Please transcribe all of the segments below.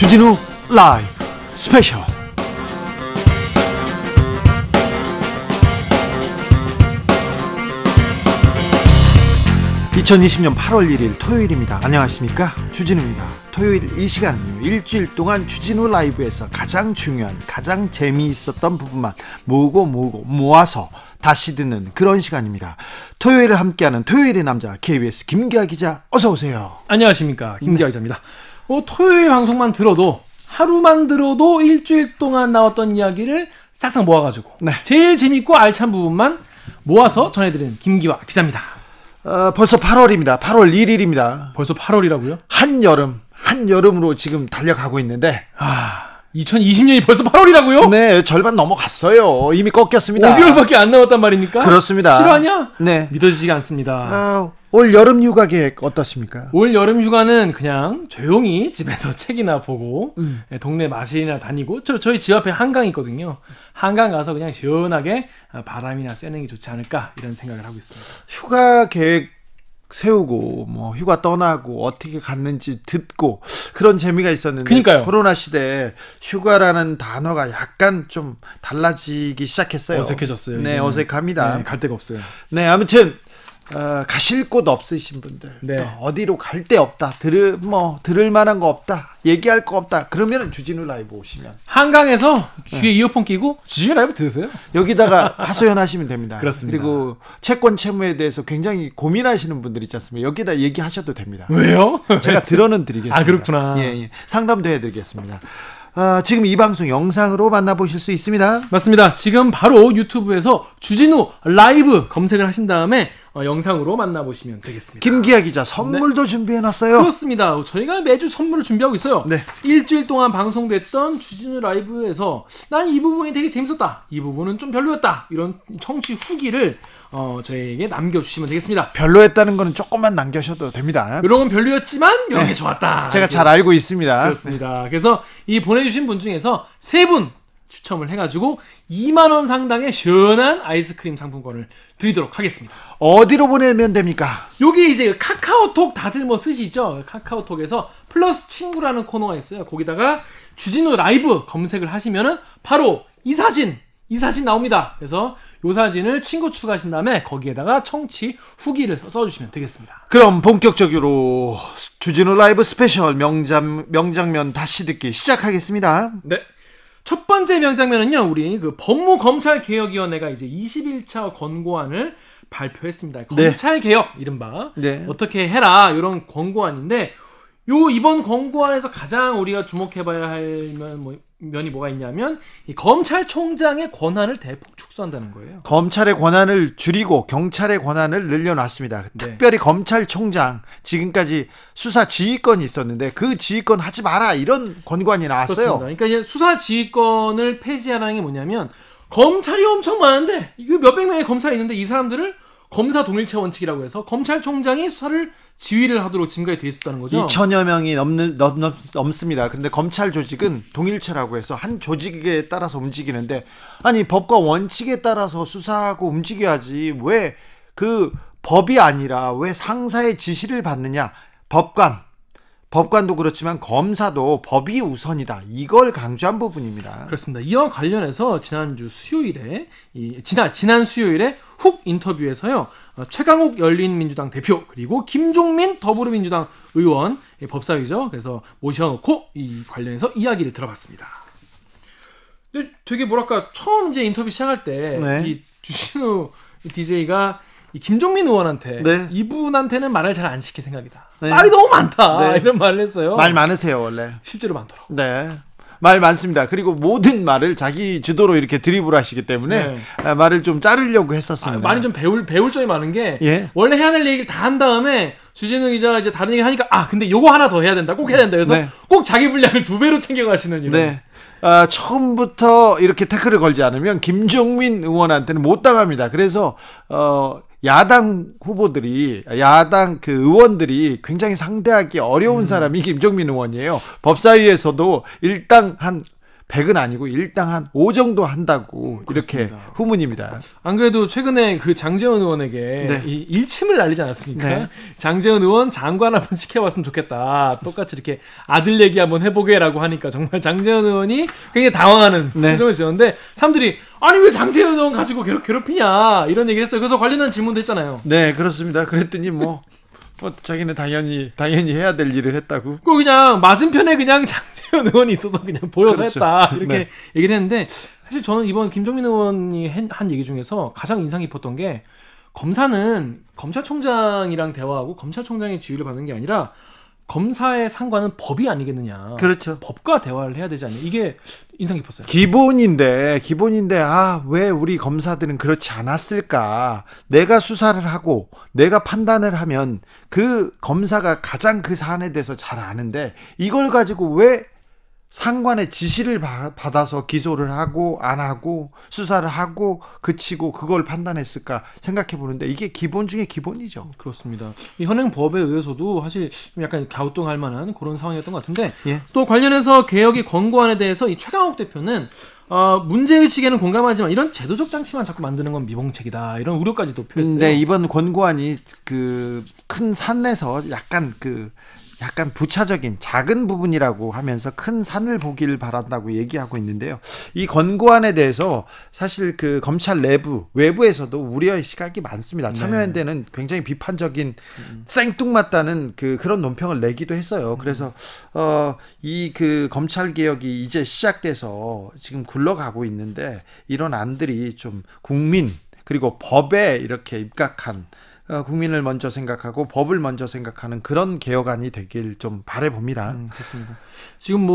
주진우 라이브 스페셜. 2020년 8월 1일 토요일입니다. 안녕하십니까, 주진우입니다. 토요일 이 시간은요, 일주일 동안 주진우 라이브에서 가장 중요한, 가장 재미있었던 부분만 모아서 다시 듣는 그런 시간입니다. 토요일을 함께하는 토요일의 남자, KBS 김기아 기자, 어서 오세요. 안녕하십니까, 김기아 기자입니다. 토요일 방송만 들어도, 하루만 들어도 일주일 동안 나왔던 이야기를 싹싹 모아가지고 제일 재밌고 알찬 부분만 모아서 전해드리는 김기아 기자입니다. 벌써 8월입니다. 8월 1일입니다. 벌써 8월이라고요? 한여름으로 지금 달려가고 있는데 2020년이 벌써 8월이라고요? 네, 절반 넘어갔어요. 이미 꺾였습니다. 5개월밖에 안 남았단 말입니까? 그렇습니다. 실화냐? 네. 믿어지지가 않습니다. 올 여름 휴가 계획 어떻습니까? 올 여름 휴가는 그냥 조용히 집에서 책이나 보고 동네 마실이나 다니고, 저희 집 앞에 한강이 있거든요. 한강 가서 그냥 시원하게 바람이나 쐬는 게 좋지 않을까, 이런 생각을 하고 있습니다. 휴가 계획 세우고 뭐 휴가 떠나고 어떻게 갔는지 듣고 그런 재미가 있었는데, 그러니까요. 코로나 시대에 휴가라는 단어가 약간 좀 달라지기 시작했어요. 어색해졌어요. 네, 이제는. 어색합니다. 네, 갈 데가 없어요. 네, 아무튼 가실 곳 없으신 분들, 네. 또 어디로 갈 데 없다, 들을 만한 거 없다, 얘기할 거 없다, 그러면 주진우 라이브 오시면 한강에서 귀에 이어폰 끼고 주진우 라이브 들으세요. 여기다가 하소연하시면 됩니다. 그렇습니다. 그리고 채권 채무에 대해서 굉장히 고민하시는 분들 있지 않습니까? 여기다 얘기하셔도 됩니다. 왜요? 제가 들어는 드리겠습니다. 아, 그렇구나. 예. 상담도 해드리겠습니다. 지금 이 방송 영상으로 만나보실 수 있습니다. 맞습니다. 지금 바로 유튜브에서 주진우 라이브 검색을 하신 다음에 영상으로 만나보시면 되겠습니다. 김기아 기자, 선물도 준비해놨어요. 그렇습니다. 저희가 매주 선물을 준비하고 있어요. 네. 일주일 동안 방송됐던 주진우 라이브에서 난 이 부분이 되게 재밌었다, 이 부분은 좀 별로였다, 이런 청취 후기를 저희에게 남겨주시면 되겠습니다. 별로였다는 거는 조금만 남겨셔도 됩니다. 이런 건 별로였지만 이런 게 좋았다. 제가 잘 알고 있습니다. 그렇습니다. 그래서 이 보내주신 분 중에서 3분 추첨을 해가지고 2만 원 상당의 시원한 아이스크림 상품권을 드리도록 하겠습니다. 어디로 보내면 됩니까? 여기 이제 카카오톡 다들 뭐 쓰시죠? 카카오톡에서 플러스 친구라는 코너가 있어요. 거기다가 주진우 라이브 검색을 하시면은 바로 이 사진 나옵니다. 그래서 이 사진을 친구 추가하신 다음에 거기에다가 청취 후기를 써주시면 되겠습니다. 그럼 본격적으로 주진우 라이브 스페셜 명장면 다시 듣기 시작하겠습니다. 네. 첫 번째 명장면은요, 우리 법무검찰개혁위원회가 이제 21차 권고안을 발표했습니다. 검찰개혁, 이른바 어떻게 해라, 이런 권고안인데, 이번 권고안에서 가장 우리가 주목해봐야 할 면이 뭐가 있냐면, 이 검찰총장의 권한을 대폭 축소한다는 거예요. 검찰의 권한을 줄이고 경찰의 권한을 늘려놨습니다. 네. 특별히 검찰총장, 지금까지 수사 지휘권이 있었는데 그 지휘권 하지 마라, 이런 권고안이 나왔어요. 그렇습니다. 그러니까 이제 수사 지휘권을 폐지하라는 게 뭐냐면, 검찰이 엄청 많은데, 이거 몇백 명의 검찰이 있는데 이 사람들을 검사 동일체 원칙이라고 해서 검찰총장이 수사를 지휘를 하도록 지금까지 돼 있었다는 거죠. 2천여 명이 넘습니다. 그런데 검찰 조직은 동일체라고 해서 한 조직에 따라서 움직이는데, 아니 법과 원칙에 따라서 수사하고 움직여야지 왜 그 법이 아니라 왜 상사의 지시를 받느냐. 법관도 그렇지만 검사도 법이 우선이다, 이걸 강조한 부분입니다. 그렇습니다. 이와 관련해서 지난 수요일에 훅 인터뷰에서요, 최강욱 열린민주당 대표 그리고 김종민 더불어민주당 의원, 법사위죠. 그래서 모셔놓고 이 관련해서 이야기를 들어봤습니다. 근데 되게 처음 이제 인터뷰 시작할 때 이 주진우 DJ가 이 김종민 의원한테 이분한테는 말을 잘 안 시킬 생각이다. 말이 너무 많다. 이런 말을 했어요. 말 많으세요 원래. 실제로 많더라고. 네. 말 많습니다. 그리고 모든 말을 자기 주도로 이렇게 드리블 하시기 때문에 말을 좀 자르려고 했었습니다. 많이 좀 배울 점이 많은 게, 원래 해야 될 얘기를 다 한 다음에 주진우 기자가 이제 다른 얘기 하니까 근데 요거 하나 더 해야 된다, 꼭 해야 된다, 그래서 꼭 자기 분량을 2배로 챙겨가시는 이런. 처음부터 이렇게 태클을 걸지 않으면 김종민 의원한테는 못 당합니다. 그래서 야당 의원들이 굉장히 상대하기 어려운 사람이 김종민 의원이에요. 법사위에서도 일당 한 100은 아니고 일당 한 5 정도 한다고 이렇게 그렇습니다. 후문입니다. 안 그래도 최근에 그 장제원 의원에게 네. 이 일침을 날리지 않았습니까? 네. 장제원 의원 장관 한번 지켜봤으면 좋겠다. 똑같이 이렇게 아들 얘기 한번 해보게라고 하니까 정말 장제원 의원이 굉장히 당황하는 표정을 지었는데 사람들이 아니 왜 장제원 의원 가지고 괴롭히냐 이런 얘기를 했어요. 그래서 관련한 질문도 했잖아요. 네, 그렇습니다. 그랬더니 자기는 당연히 해야 될 일을 했다고. 그냥 맞은편에 그냥 장제원 의원이 있어서 그냥 보여서 그렇죠. 했다 이렇게 네. 얘기를 했는데 사실 저는 이번 김종민 의원이 한 얘기 중에서 가장 인상 깊었던 게 검사는 검찰총장이랑 대화하고 검찰총장의 지휘를 받는 게 아니라 검사의 상관은 법이 아니겠느냐. 그렇죠. 법과 대화를 해야 되지 않냐. 이게 인상 깊었어요. 기본인데 왜 우리 검사들은 그렇지 않았을까? 내가 수사를 하고 내가 판단을 하면 그 검사가 가장 그 사안에 대해서 잘 아는데 이걸 가지고 왜 상관의 지시를 받아서 기소를 하고 안 하고 수사를 하고 그치고 그걸 판단했을까 생각해 보는데 이게 기본 중에 기본이죠. 그렇습니다. 이 현행 법에 의해서도 사실 좀 약간 갸우뚱할 만한 그런 상황이었던 것 같은데 예. 또 관련해서 개혁의 권고안에 대해서 이 최강욱 대표는 문제의식에는 공감하지만 이런 제도적 장치만 자꾸 만드는 건 미봉책이다 이런 우려까지도 표했어요. 네, 이번 권고안이 그 큰 산에서 약간 부차적인 작은 부분이라고 하면서 큰 산을 보길 바란다고 얘기하고 있는데요. 이 권고안에 대해서 사실 그 검찰 외부에서도 우려의 시각이 많습니다. 참여연대는 굉장히 비판적인 생뚱맞다는 그런 논평을 내기도 했어요. 그래서 이 그 검찰 개혁이 이제 시작돼서 지금 굴러가고 있는데 이런 안들이 좀 국민 그리고 법에 이렇게 입각한 국민을 먼저 생각하고 법을 먼저 생각하는 그런 개혁안이 되길 좀 바라봅니다. 그렇습니다. 지금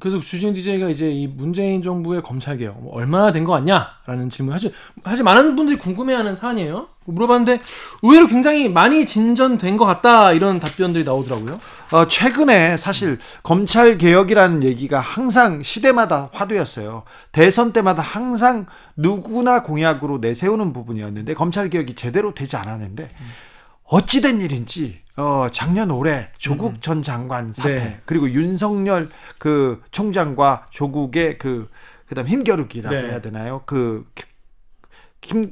계속 주진 DJ가 이제 이 문재인 정부의 검찰 개혁 얼마나 된 거 같냐라는 질문 사실 많은 분들이 궁금해하는 사안이에요. 물어봤는데 의외로 굉장히 많이 진전된 것 같다 이런 답변들이 나오더라고요. 최근에 사실 검찰 개혁이라는 얘기가 항상 시대마다 화두였어요. 대선 때마다 항상 누구나 공약으로 내세우는 부분이었는데 검찰 개혁이 제대로 되지 않았는데 어찌된 일인지 작년 올해 조국 전 장관 사태 네. 그리고 윤석열 그 총장과 조국의 그다음 힘겨루기라고 네. 해야 되나요?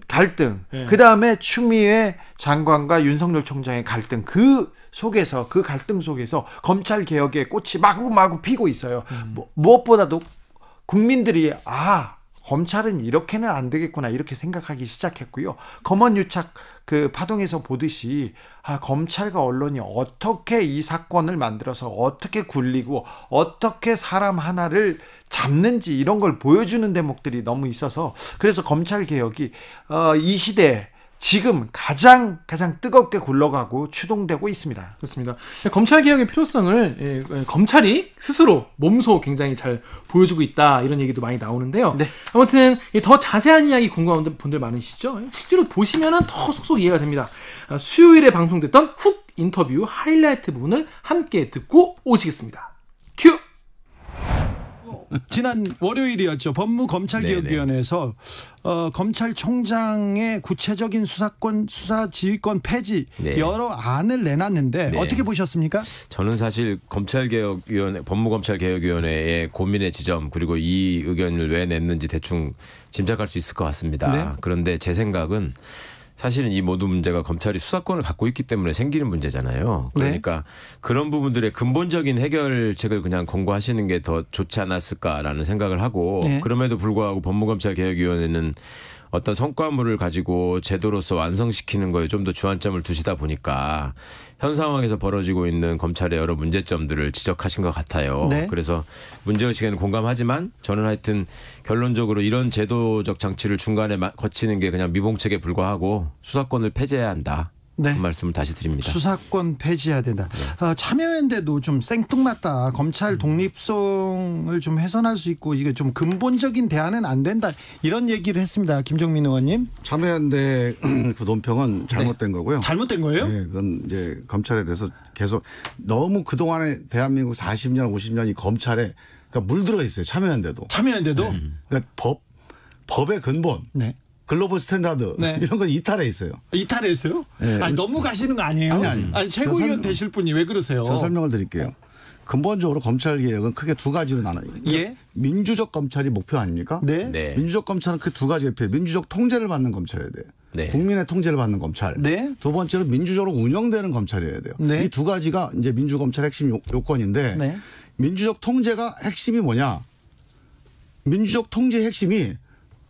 갈등. 네. 그다음에 추미애 장관과 윤석열 총장의 갈등. 그 갈등 속에서 검찰 개혁의 꽃이 마구마구 피고 있어요. 무엇보다도 국민들이 검찰은 이렇게는 안 되겠구나 이렇게 생각하기 시작했고요. 검언유착 그 파동에서 보듯이 검찰과 언론이 어떻게 이 사건을 만들어서 어떻게 굴리고 어떻게 사람 하나를 잡는지 이런 걸 보여주는 대목들이 너무 있어서 그래서 검찰 개혁이 이 시대에 지금 가장 뜨겁게 굴러가고 추동되고 있습니다. 그렇습니다. 검찰 개혁의 필요성을 검찰이 스스로 몸소 굉장히 잘 보여주고 있다 이런 얘기도 많이 나오는데요. 네. 아무튼 더 자세한 이야기 궁금한 분들 많으시죠? 실제로 보시면은 더 속속 이해가 됩니다. 수요일에 방송됐던 훅 인터뷰 하이라이트 부분을 함께 듣고 오시겠습니다. 큐. 지난 월요일이었죠. 법무검찰개혁위원회에서 검찰총장의 구체적인 수사권, 수사지휘권 폐지 네. 여러 안을 내놨는데 네. 어떻게 보셨습니까? 저는 사실 법무검찰개혁위원회의 고민의 지점 그리고 이 의견을 왜 냈는지 대충 짐작할 수 있을 것 같습니다. 네. 그런데 제 생각은 사실은 이 모든 문제가 검찰이 수사권을 갖고 있기 때문에 생기는 문제잖아요. 그러니까 그런 부분들의 근본적인 해결책을 그냥 권고하시는 게 더 좋지 않았을까라는 생각을 하고 그럼에도 불구하고 법무검찰개혁위원회는 어떤 성과물을 가지고 제도로서 완성시키는 거에 좀 더 주안점을 두시다 보니까 현 상황에서 벌어지고 있는 검찰의 여러 문제점들을 지적하신 것 같아요. 네. 그래서 문제의식에는 공감하지만 저는 하여튼 결론적으로 이런 제도적 장치를 중간에 거치는 게 그냥 미봉책에 불과하고 수사권을 폐지해야 한다. 네. 그 말씀을 다시 드립니다. 수사권 폐지해야 된다. 참여연대도 좀 생뚱맞다. 검찰 독립성을 좀 훼손할 수 있고 이게 좀 근본적인 대안은 안 된다. 이런 얘기를 했습니다. 김종민 의원님. 참여연대 그 논평은 잘못된 거고요. 잘못된 거예요? 네, 그건 이제 검찰에 대해서 계속 너무 그동안에 대한민국 40년, 50년이 검찰에 그러니까 물들어 있어요. 참여연대도. 참여연대도. 그러니까 법의 근본. 네. 글로벌 스탠다드 네. 이런 건 이탈해 있어요. 이탈했어요? 네. 아니 너무 가시는 거 아니에요? 아니. 최고위원 되실 분이 왜 그러세요? 저 설명을 드릴게요. 근본적으로 검찰 개혁은 크게 두 가지로 나눠요. 예. 민주적 검찰이 목표 아닙니까? 네. 네. 민주적 검찰은 그 두 가지가 필요해요. 민주적 통제를 받는 검찰이어야 돼요. 네. 국민의 통제를 받는 검찰. 네. 두 번째로 민주적으로 운영되는 검찰이어야 돼요. 네. 이 두 가지가 이제 민주검찰의 핵심 요건인데 네. 민주적 통제가 핵심이 뭐냐? 민주적 통제의 핵심이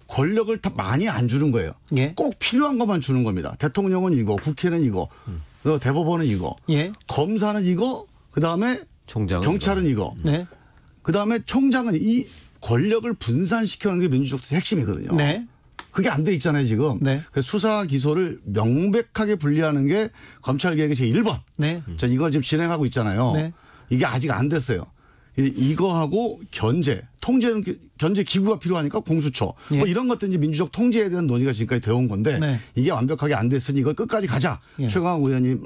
권력을 다 많이 안 주는 거예요. 예. 꼭 필요한 것만 주는 겁니다. 대통령은 이거, 국회는 이거, 대법원은 이거, 예. 검사는 이거, 그다음에 총장은 경찰은 이거. 네. 그다음에 총장은 이 권력을 분산시키는 게 민주적 핵심이거든요. 네. 그게 안 돼 있잖아요, 지금. 네. 그래서 수사 기소를 명백하게 분리하는 게 검찰 개혁의 제1번. 네. 자, 이걸 지금 진행하고 있잖아요. 네. 이게 아직 안 됐어요. 이거하고 견제 기구가 필요하니까 공수처. 예. 뭐 이런 것들 이제 민주적 통제에 대한 논의가 지금까지 되어 온 건데 네. 이게 완벽하게 안 됐으니 이걸 끝까지 가자. 예. 최강욱 의원님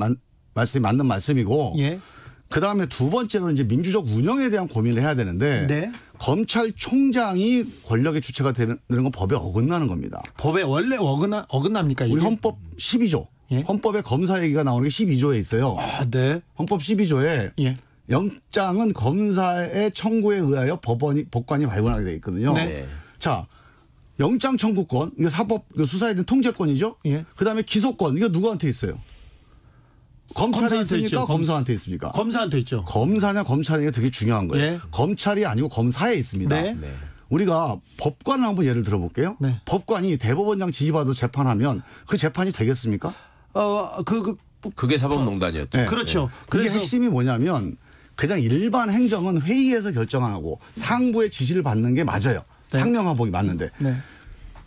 말씀이 맞는 말씀이고. 예. 그다음에 두 번째로 이제 민주적 운영에 대한 고민을 해야 되는데 네. 검찰총장이 권력의 주체가 되는 건 법에 어긋나는 겁니다. 법에 원래 어긋납니까? 이게? 우리 헌법 12조. 예. 헌법에 검사 얘기가 나오는 게 12조에 있어요. 아, 네. 헌법 12조에 예. 영장은 검사의 청구에 의하여 법관이 발부하게 돼 있거든요. 네. 네. 자, 영장 청구권, 이거 사법, 이거 수사에 대한 통제권이죠. 예. 그다음에 기소권, 이거 누구한테 있어요? 검찰에 검사한테 있습니까? 있죠. 검사한테 있습니까? 검사한테 있죠. 검사냐 검찰이냐 되게 중요한 거예요. 예. 검찰이 아니고 검사에 있습니다. 네. 네. 우리가 법관을 한번 예를 들어볼게요. 네. 법관이 대법원장 지시받아 재판하면 그 재판이 되겠습니까? 그게 사법농단이었죠. 네. 그렇죠. 그게 그래서 핵심이 뭐냐면 그냥 일반 행정은 회의에서 결정하고 상부의 지시를 받는 게 맞아요. 네. 상명하복이 맞는데 네.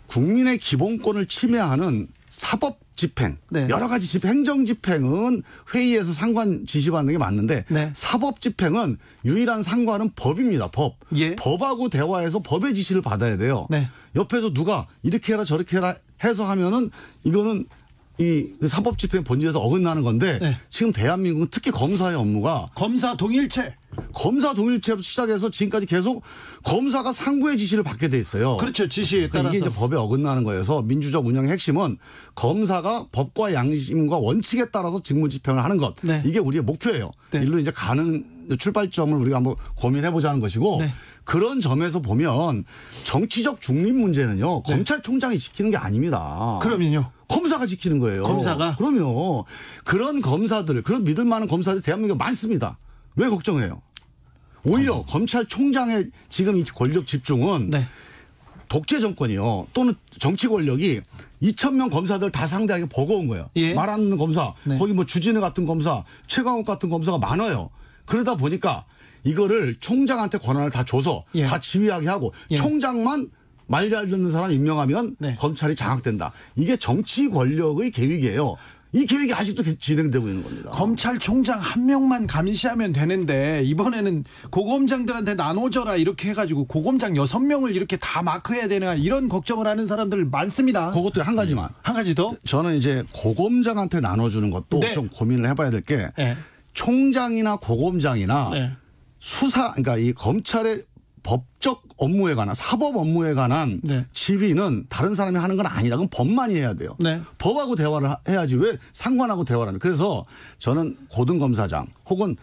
국민의 기본권을 침해하는 사법 집행, 네. 여러 가지 행정 집행은 회의에서 상관 지시받는 게 맞는데 네. 사법 집행은 유일한 상관은 법입니다. 법. 예. 법하고 대화해서 법의 지시를 받아야 돼요. 네. 옆에서 누가 이렇게 해라 저렇게 해라 해서 하면은 이거는 이 사법 집행 본질에서 어긋나는 건데 네. 지금 대한민국은 특히 검사의 업무가 검사 동일체. 검사 동일체로 시작해서 지금까지 계속 검사가 상부의 지시를 받게 돼 있어요. 그렇죠. 지시에 그러니까 따라서. 이게 이제 법에 어긋나는 거여서 민주적 운영의 핵심은 검사가 법과 양심과 원칙에 따라서 직무 집행을 하는 것. 네. 이게 우리의 목표예요. 네. 일로 이제 가는 출발점을 우리가 한번 고민해 보자는 것이고 네. 그런 점에서 보면 정치적 중립 문제는요. 검찰총장이 지키는 게 아닙니다. 그러면요. 검사가 지키는 거예요. 검사가? 그럼요. 그런 검사들, 그런 믿을 만한 검사들 대한민국에 많습니다. 왜 걱정해요? 오히려 검찰총장의 지금 이 권력 집중은 네. 독재 정권이요. 또는 정치 권력이 2,000명 검사들 다 상대하기 버거운 거예요. 예. 말 안 듣는 검사, 네. 거기 뭐 주진우 같은 검사, 최강욱 같은 검사가 많아요. 그러다 보니까 이거를 총장한테 권한을 다 줘서 예. 다 지휘하게 하고 예. 총장만 말 잘 듣는 사람 임명하면 네. 검찰이 장악된다. 이게 정치 권력의 계획이에요. 이 계획이 아직도 진행되고 있는 겁니다. 검찰총장 한 명만 감시하면 되는데 이번에는 고검장들한테 나눠줘라 이렇게 해가지고 고검장 6명을 이렇게 다 마크해야 되나 이런 걱정을 하는 사람들 많습니다. 그것도 한 가지만. 한 가지 더. 저는 이제 고검장한테 나눠주는 것도 네. 좀 고민을 해봐야 될 게 네. 총장이나 고검장이나 네. 수사, 그러니까 이 검찰의 법적 업무에 관한 사법 업무에 관한 네. 지휘는 다른 사람이 하는 건 아니다. 그건 법만이 해야 돼요. 네. 법하고 대화를 해야지 왜 상관하고 대화를 하는. 그래서 저는 고등검사장 혹은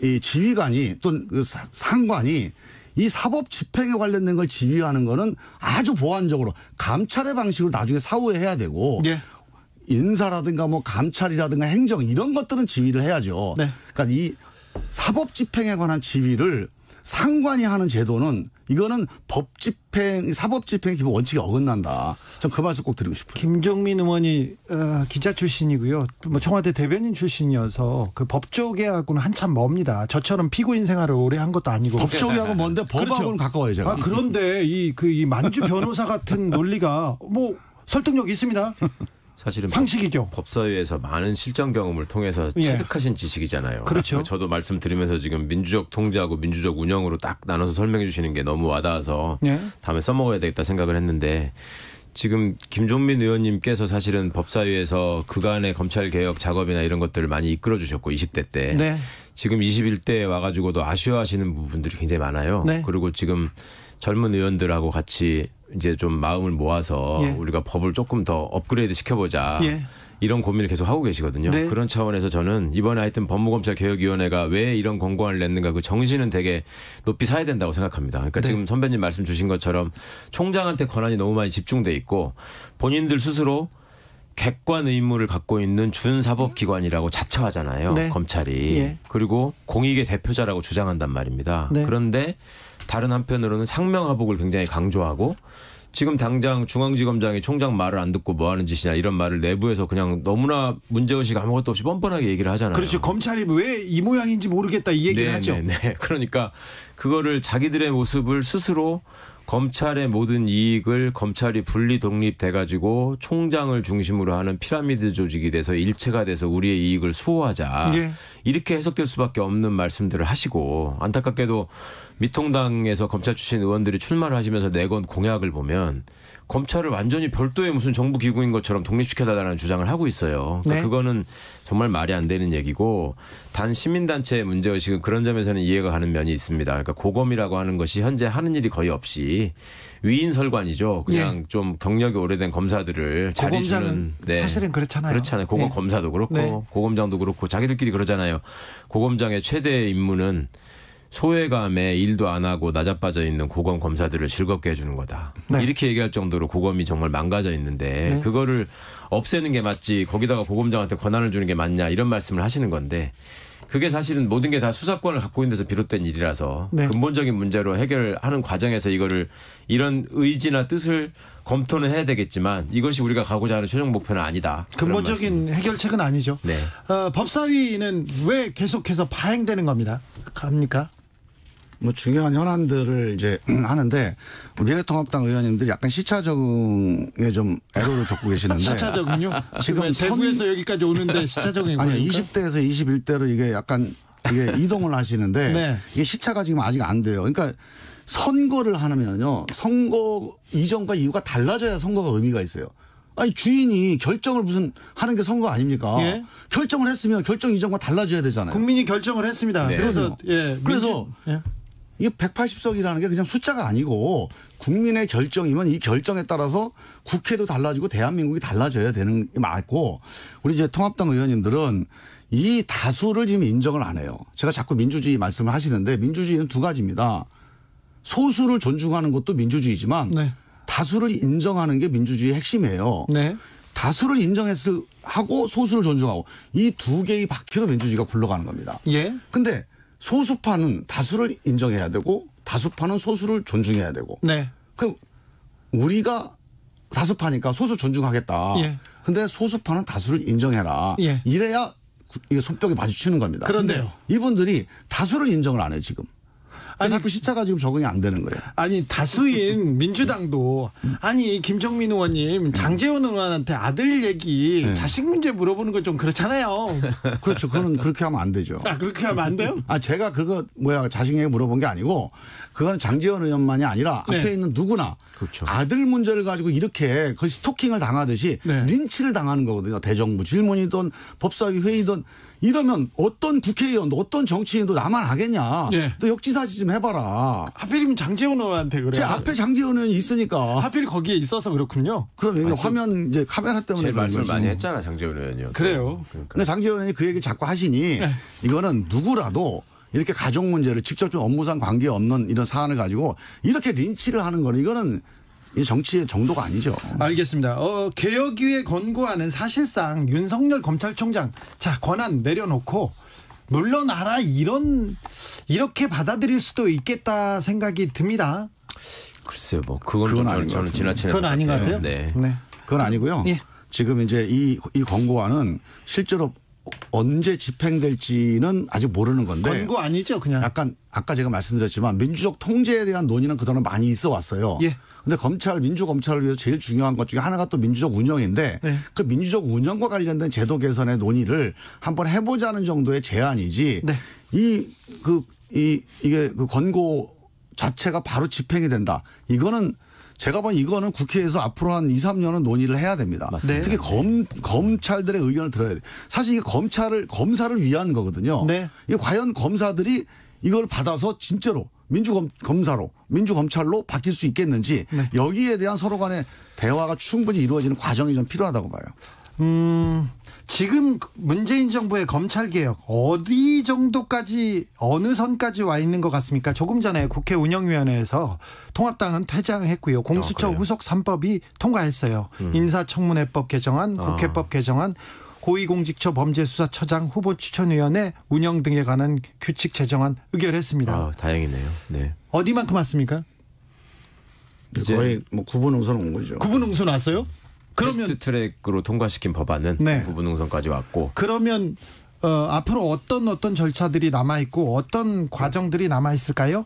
이 지휘관이 또는 그 상관이 이 사법 집행에 관련된 걸 지휘하는 거는 아주 보완적으로 감찰의 방식으로 나중에 사후에 해야 되고 예. 인사라든가 뭐 감찰이라든가 행정 이런 것들은 지휘를 해야죠. 네. 그러니까 이 사법 집행에 관한 지휘를 상관이 하는 제도는 이거는 법 집행, 사법 집행의 기본 원칙에 어긋난다. 전 그 말씀 꼭 드리고 싶어요. 김종민 의원이 기자 출신이고요. 뭐 청와대 대변인 출신이어서 그 법조계하고는 한참 멉니다. 저처럼 피고인 생활을 오래 한 것도 아니고. 법조계하고 뭔데 법하고는 그렇죠. 가까워요, 제가. 아, 그런데 이 만주 변호사 같은 논리가 뭐 설득력이 있습니다. 사실은 상식이죠. 법사위에서 많은 실전 경험을 통해서 예. 체득하신 지식이잖아요. 그렇죠. 저도 말씀드리면서 지금 민주적 통제하고 민주적 운영으로 딱 나눠서 설명해 주시는 게 너무 와닿아서 예. 다음에 써먹어야 되겠다 생각을 했는데 지금 김종민 의원님께서 사실은 법사위에서 그간의 검찰개혁 작업이나 이런 것들을 많이 이끌어 주셨고 20대 때 네. 지금 21대에 와가지고도 아쉬워하시는 부분들이 굉장히 많아요. 네. 그리고 지금 젊은 의원들하고 같이 이제 좀 마음을 모아서 예. 우리가 법을 조금 더 업그레이드 시켜보자. 예. 이런 고민을 계속 하고 계시거든요. 네. 그런 차원에서 저는 이번에 하여튼 법무검찰개혁위원회가 왜 이런 권고안을 냈는가 그 정신은 되게 높이 사야 된다고 생각합니다. 그러니까 네. 지금 선배님 말씀 주신 것처럼 총장한테 권한이 너무 많이 집중돼 있고 본인들 스스로 객관 의무를 갖고 있는 준사법기관이라고 자처하잖아요. 네. 검찰이. 예. 그리고 공익의 대표자라고 주장한단 말입니다. 네. 그런데 다른 한편으로는 상명하복을 굉장히 강조하고 지금 당장 중앙지검장이 총장 말을 안 듣고 뭐 하는 짓이냐 이런 말을 내부에서 그냥 너무나 문제의식 아무것도 없이 뻔뻔하게 얘기를 하잖아요. 그렇죠. 검찰이 왜 이 모양인지 모르겠다 이 얘기를 하죠. 네. 그러니까 그거를 자기들의 모습을 스스로 검찰의 모든 이익을 검찰이 분리 독립돼가지고 총장을 중심으로 하는 피라미드 조직이 돼서 일체가 돼서 우리의 이익을 수호하자. 예. 이렇게 해석될 수밖에 없는 말씀들을 하시고 안타깝게도 미통당에서 검찰 출신 의원들이 출마를 하시면서 내건 공약을 보면 검찰을 완전히 별도의 무슨 정부 기구인 것처럼 독립시켜달라는 주장을 하고 있어요. 그러니까 네. 그거는 정말 말이 안 되는 얘기고 단 시민단체의 문제의식은 그런 점에서는 이해가 가는 면이 있습니다. 그러니까 고검이라고 하는 것이 현재 하는 일이 거의 없이 위인설관이죠. 그냥 좀 경력이 오래된 검사들을 자리 고검장은 주는. 사실은 그렇잖아요. 그렇잖아요. 고검 네. 검사도 그렇고 네. 고검장도 그렇고 자기들끼리 그러잖아요. 고검장의 최대 임무는 소외감에 일도 안 하고 나자빠져 있는 고검 검사들을 즐겁게 해주는 거다. 네. 이렇게 얘기할 정도로 고검이 정말 망가져 있는데 네. 그거를 없애는 게 맞지 거기다가 고검장한테 권한을 주는 게 맞냐 이런 말씀을 하시는 건데 그게 사실은 모든 게 다 수사권을 갖고 있는 데서 비롯된 일이라서 네. 근본적인 문제로 해결하는 과정에서 이거를 이런 의지나 뜻을 검토는 해야 되겠지만 이것이 우리가 가고자 하는 최종 목표는 아니다. 근본적인 해결책은 아니죠. 네. 법사위는 왜 계속해서 파행되는 겁니다. 갑니까? 뭐 중요한 현안들을 이제 하는데 미래통합당 의원님들이 약간 시차 적응에 좀 애로를 겪고 계시는데 시차 적응요? 지금 대구에서 여기까지 오는데 시차 적응이 아니요 뭡니까? 20대에서 21대로 이게 약간 이게 이동을 하시는데 네. 이게 시차가 지금 아직 안 돼요. 그러니까 선거를 하면요 선거 이전과 이후가 달라져야 선거가 의미가 있어요. 아니 주인이 결정을 무슨 하는 게 선거 아닙니까? 예. 결정을 했으면 결정 이전과 달라져야 되잖아요. 국민이 결정을 했습니다. 네. 그래서 그래서 예. 이게 180석이라는 게 그냥 숫자가 아니고 국민의 결정이면 이 결정에 따라서 국회도 달라지고 대한민국이 달라져야 되는 게 맞고 우리 이제 통합당 의원님들은 이 다수를 지금 인정을 안 해요. 제가 자꾸 민주주의 말씀을 하시는데 민주주의는 두 가지입니다. 소수를 존중하는 것도 민주주의지만 네. 다수를 인정하는 게 민주주의의 핵심이에요. 네. 다수를 인정하고 소수를 존중하고 이 두 개의 바퀴로 민주주의가 굴러가는 겁니다. 예. 근데 소수파는 다수를 인정해야 되고 다수파는 소수를 존중해야 되고. 네. 그럼 우리가 다수파니까 소수 존중하겠다. 예. 근데 소수파는 다수를 인정해라. 예. 이래야 이게 손뼉이 마주치는 겁니다. 그런데요. 근데 이분들이 다수를 인정을 안 해요, 지금. 아니, 자꾸 시차가 지금 적응이 안 되는 거예요. 아니 다수인 민주당도 아니 김종민 의원님 장제원 의원한테 아들 얘기 자식 문제 물어보는 건 좀 그렇잖아요. 그렇죠. 그건 그렇게 하면 안 되죠. 아 그렇게 하면 안 돼요? 아 제가 그거 자식 얘기 물어본 게 아니고 그건 장제원 의원만이 아니라 네. 앞에 있는 누구나 그렇죠. 아들 문제를 가지고 이렇게 거의 스토킹을 당하듯이 네. 린치를 당하는 거거든요. 대정부 질문이든 법사위 회의든 이러면 어떤 국회의원도 어떤 정치인도 나만 하겠냐. 네. 또 역지사지 좀 해봐라. 하필이면 장제원 의원한테 그래요. 제 앞에 장제원 의원이 있으니까. 하필 거기에 있어서 그렇군요. 그럼 이게 화면 이제 카메라 때문에 제 그런 말씀을 거죠. 많이 했잖아 장재훈 의원이요. 그래요. 그러니까 장제원 의원이 그 얘기를 자꾸 하시니 이거는 누구라도 이렇게 가족 문제를 직접적 업무상 관계없는 이런 사안을 가지고 이렇게 린치를 하는 거는 이거는 이 정치의 정도가 아니죠. 알겠습니다. 개혁위에 권고하는 사실상 윤석열 검찰총장 자 권한 내려놓고 물러나라 이렇게 받아들일 수도 있겠다 생각이 듭니다. 글쎄요, 뭐 그건 그건 좀 아닌 것 저는 같은데. 지나치는 그건 아닌 것 같아요. 네. 네. 그건 아니고요. 예. 지금 이제 이 권고안은 실제로 언제 집행될지는 아직 모르는 건데 권고 아니죠, 그냥. 약간 아까 제가 말씀드렸지만 민주적 통제에 대한 논의는 그동안 많이 있어 왔어요. 예. 근데 민주검찰을 위해서 제일 중요한 것 중에 하나가 또 민주적 운영인데 네. 그 민주적 운영과 관련된 제도 개선의 논의를 한번 해보자는 정도의 제안이지 네. 이게 그 권고 자체가 바로 집행이 된다. 이거는 제가 보기엔 이거는 국회에서 앞으로 한 2, 3년은 논의를 해야 됩니다. 맞습니다. 특히 검찰들의 의견을 들어야 돼. 사실 이게 검사를 위한 거거든요. 네. 이게 과연 검사들이 이걸 받아서 진짜로 민주검찰로 바뀔 수 있겠는지 네. 여기에 대한 서로 간의 대화가 충분히 이루어지는 과정이 좀 필요하다고 봐요. 지금 문재인 정부의 검찰 개혁 어디 정도까지 어느 선까지 와 있는 것 같습니까? 조금 전에 국회 운영위원회에서 통합당은 퇴장했고요. 공수처 후속 3법이 통과했어요. 인사청문회법 개정안, 국회법 개정안, 고위공직처범죄수사처장 후보추천위원회 운영 등에 관한 규칙 제정안 의결했습니다. 다행이네요. 네. 어디만큼 왔습니까? 거의 뭐 구분응선 온 거죠. 구분응선 왔어요? 그러면 패스트트랙으로 통과시킨 법안은 네. 구분응선까지 왔고. 그러면 앞으로 어떤 절차들이 남아 있고 어떤 과정들이 남아 있을까요?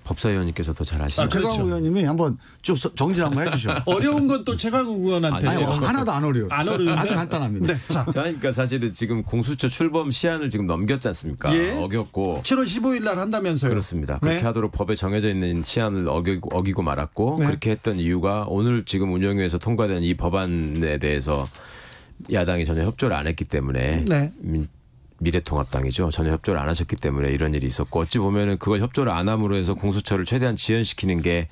법사위원님께서 더 잘 아시죠. 최강욱 의원님이 한번 쭉 정리 한번 해주시죠. 어려운 건 또 최강욱 의원한테. 아니, 하나도 안 어려워요. 안 어려운데? 아주 간단합니다. 네. 자, 그러니까 사실은 지금 공수처 출범 시한을 지금 넘겼지 않습니까? 예. 어겼고. 7월 15일 날 한다면서요. 그렇습니다. 그렇게 네. 하도록 법에 정해져 있는 시한을 어기고 말았고 네. 그렇게 했던 이유가 오늘 지금 운영위에서 통과된 이 법안에 대해서 야당이 전혀 협조를 안 했기 때문에 네. 미래통합당이죠. 전혀 협조를 안 하셨기 때문에 이런 일이 있었고 어찌 보면은 그걸 협조를 안 함으로 해서 공수처를 최대한 지연시키는 게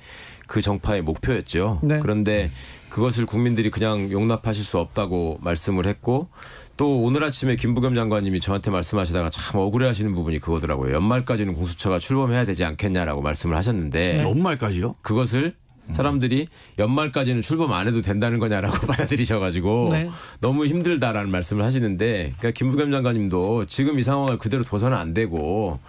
그 정파의 목표였죠. 네. 그런데 그것을 국민들이 그냥 용납하실 수 없다고 말씀을 했고 또 오늘 아침에 김부겸 장관님이 저한테 말씀하시다가 참 억울해하시는 부분이 그거더라고요. 연말까지는 공수처가 출범해야 되지 않겠냐라고 말씀을 하셨는데 연말까지요? 그것을 사람들이 연말까지는 출범 안 해도 된다는 거냐라고 받아들이셔가지고 네. 너무 힘들다라는 말씀을 하시는데 그러니까 김부겸 장관님도 지금 이 상황을 그대로 둬서는 안 되고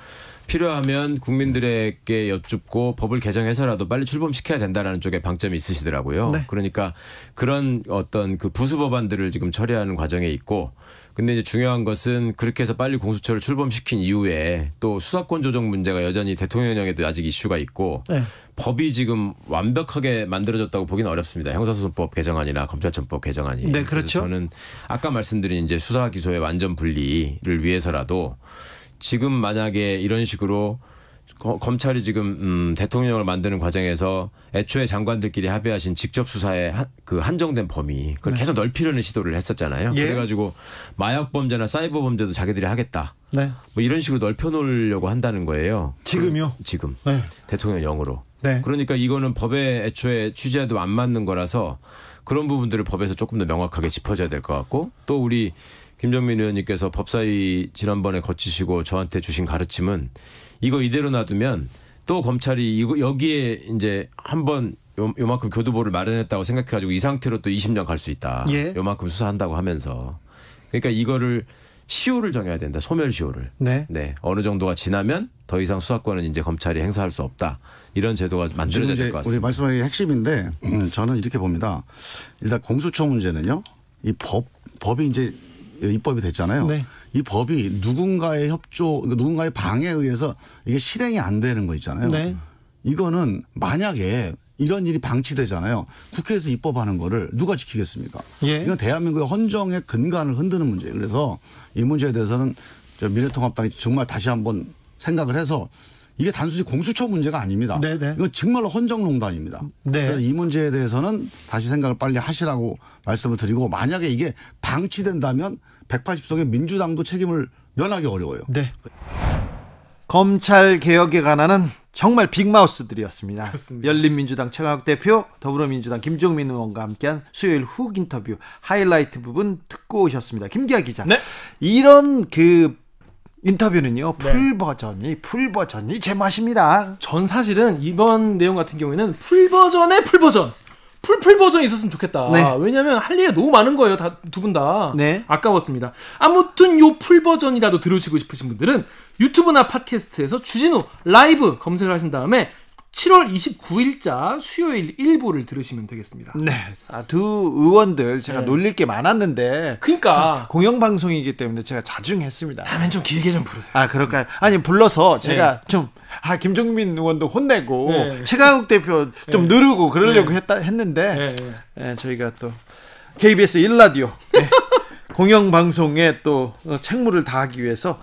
필요하면 국민들에게 여쭙고 법을 개정해서라도 빨리 출범시켜야 된다라는 쪽에 방점이 있으시더라고요. 네. 그러니까 그런 어떤 그 부수 법안들을 지금 처리하는 과정에 있고 근데 이제 중요한 것은 그렇게 해서 빨리 공수처를 출범시킨 이후에 또 수사권 조정 문제가 여전히 대통령령에도 아직 이슈가 있고 네. 법이 지금 완벽하게 만들어졌다고 보기는 어렵습니다. 형사소송법 개정안이나 검찰청법 개정안이. 네, 그렇죠. 그래서 저는 아까 말씀드린 이제 수사 기소의 완전 분리를 위해서라도 지금 만약에 이런 식으로 검찰이 지금 대통령을 만드는 과정에서 애초에 장관들끼리 합의하신 직접 수사에 그 한정된 범위 그걸 계속 넓히려는 시도를 했었잖아요. 예. 그래가지고 마약 범죄나 사이버 범죄도 자기들이 하겠다. 네. 뭐 이런 식으로 넓혀놓으려고 한다는 거예요. 지금요? 지금 네. 대통령령으로. 네. 그러니까 이거는 법의 애초에 취지에도 안 맞는 거라서 그런 부분들을 법에서 조금 더 명확하게 짚어줘야 될 것 같고 또 우리 김정민 의원님께서 법사위 지난번에 거치시고 저한테 주신 가르침은 이거 이대로 놔두면 또 검찰이 이거 여기에 이제 한번 요만큼 교두보를 마련했다고 생각해가지고 이 상태로 또 20년 갈 수 있다. 예. 요만큼 수사한다고 하면서 그러니까 이거를 시효를 정해야 된다. 소멸 시효를. 네. 네. 어느 정도가 지나면 더 이상 수사권은 이제 검찰이 행사할 수 없다. 이런 제도가 만들어져야 될 것 같습니다. 우리 말씀하신 게 핵심인데 저는 이렇게 봅니다. 일단 공수처 문제는요. 이 법이 이제 입법이 됐잖아요. 네. 이 법이 누군가의 협조, 누군가의 방해에 의해서 이게 실행이 안 되는 거 있잖아요. 네. 이거는 만약에 이런 일이 방치되잖아요. 국회에서 입법하는 거를 누가 지키겠습니까? 예. 이건 대한민국의 헌정의 근간을 흔드는 문제예요. 그래서 이 문제에 대해서는 미래통합당이 정말 다시 한번 생각을 해서 이게 단순히 공수처 문제가 아닙니다. 네네. 이건 정말로 헌정농단입니다. 네. 그래서 이 문제에 대해서는 다시 생각을 빨리 하시라고 말씀을 드리고 만약에 이게 방치된다면 180석의 민주당도 책임을 면하기 어려워요. 네. 검찰 개혁에 관한은 정말 빅마우스들이었습니다. 그렇습니다. 열린민주당 최강욱 대표, 더불어민주당 김종민 의원과 함께한 수요일 훅 인터뷰 하이라이트 부분 듣고 오셨습니다. 김기아 기자. 네. 이런 그 인터뷰는요. 풀버전이 제맛입니다. 전 사실은 이번 내용 같은 경우에는 풀버전의 풀버전. 풀버전이 있었으면 좋겠다. 네. 왜냐하면 할 얘기가 너무 많은 거예요. 두 분 다. 네. 아까웠습니다. 아무튼 요 풀버전이라도 들으시고 싶으신 분들은 유튜브나 팟캐스트에서 주진우 라이브 검색을 하신 다음에 7월 29일자 수요일 1부를 들으시면 되겠습니다. 네. 두 의원들 제가 놀릴 게 많았는데 그러니까 공영방송이기 때문에 제가 자중했습니다. 다음엔 좀 길게 좀 부르세요. 아, 그럴까요? 아니, 불러서 제가 좀 김종민 의원도 혼내고 최강욱 대표 좀 누르고 그러려고 했는데 저희가 또 KBS 1라디오 공영방송에 또 책무를 다하기 위해서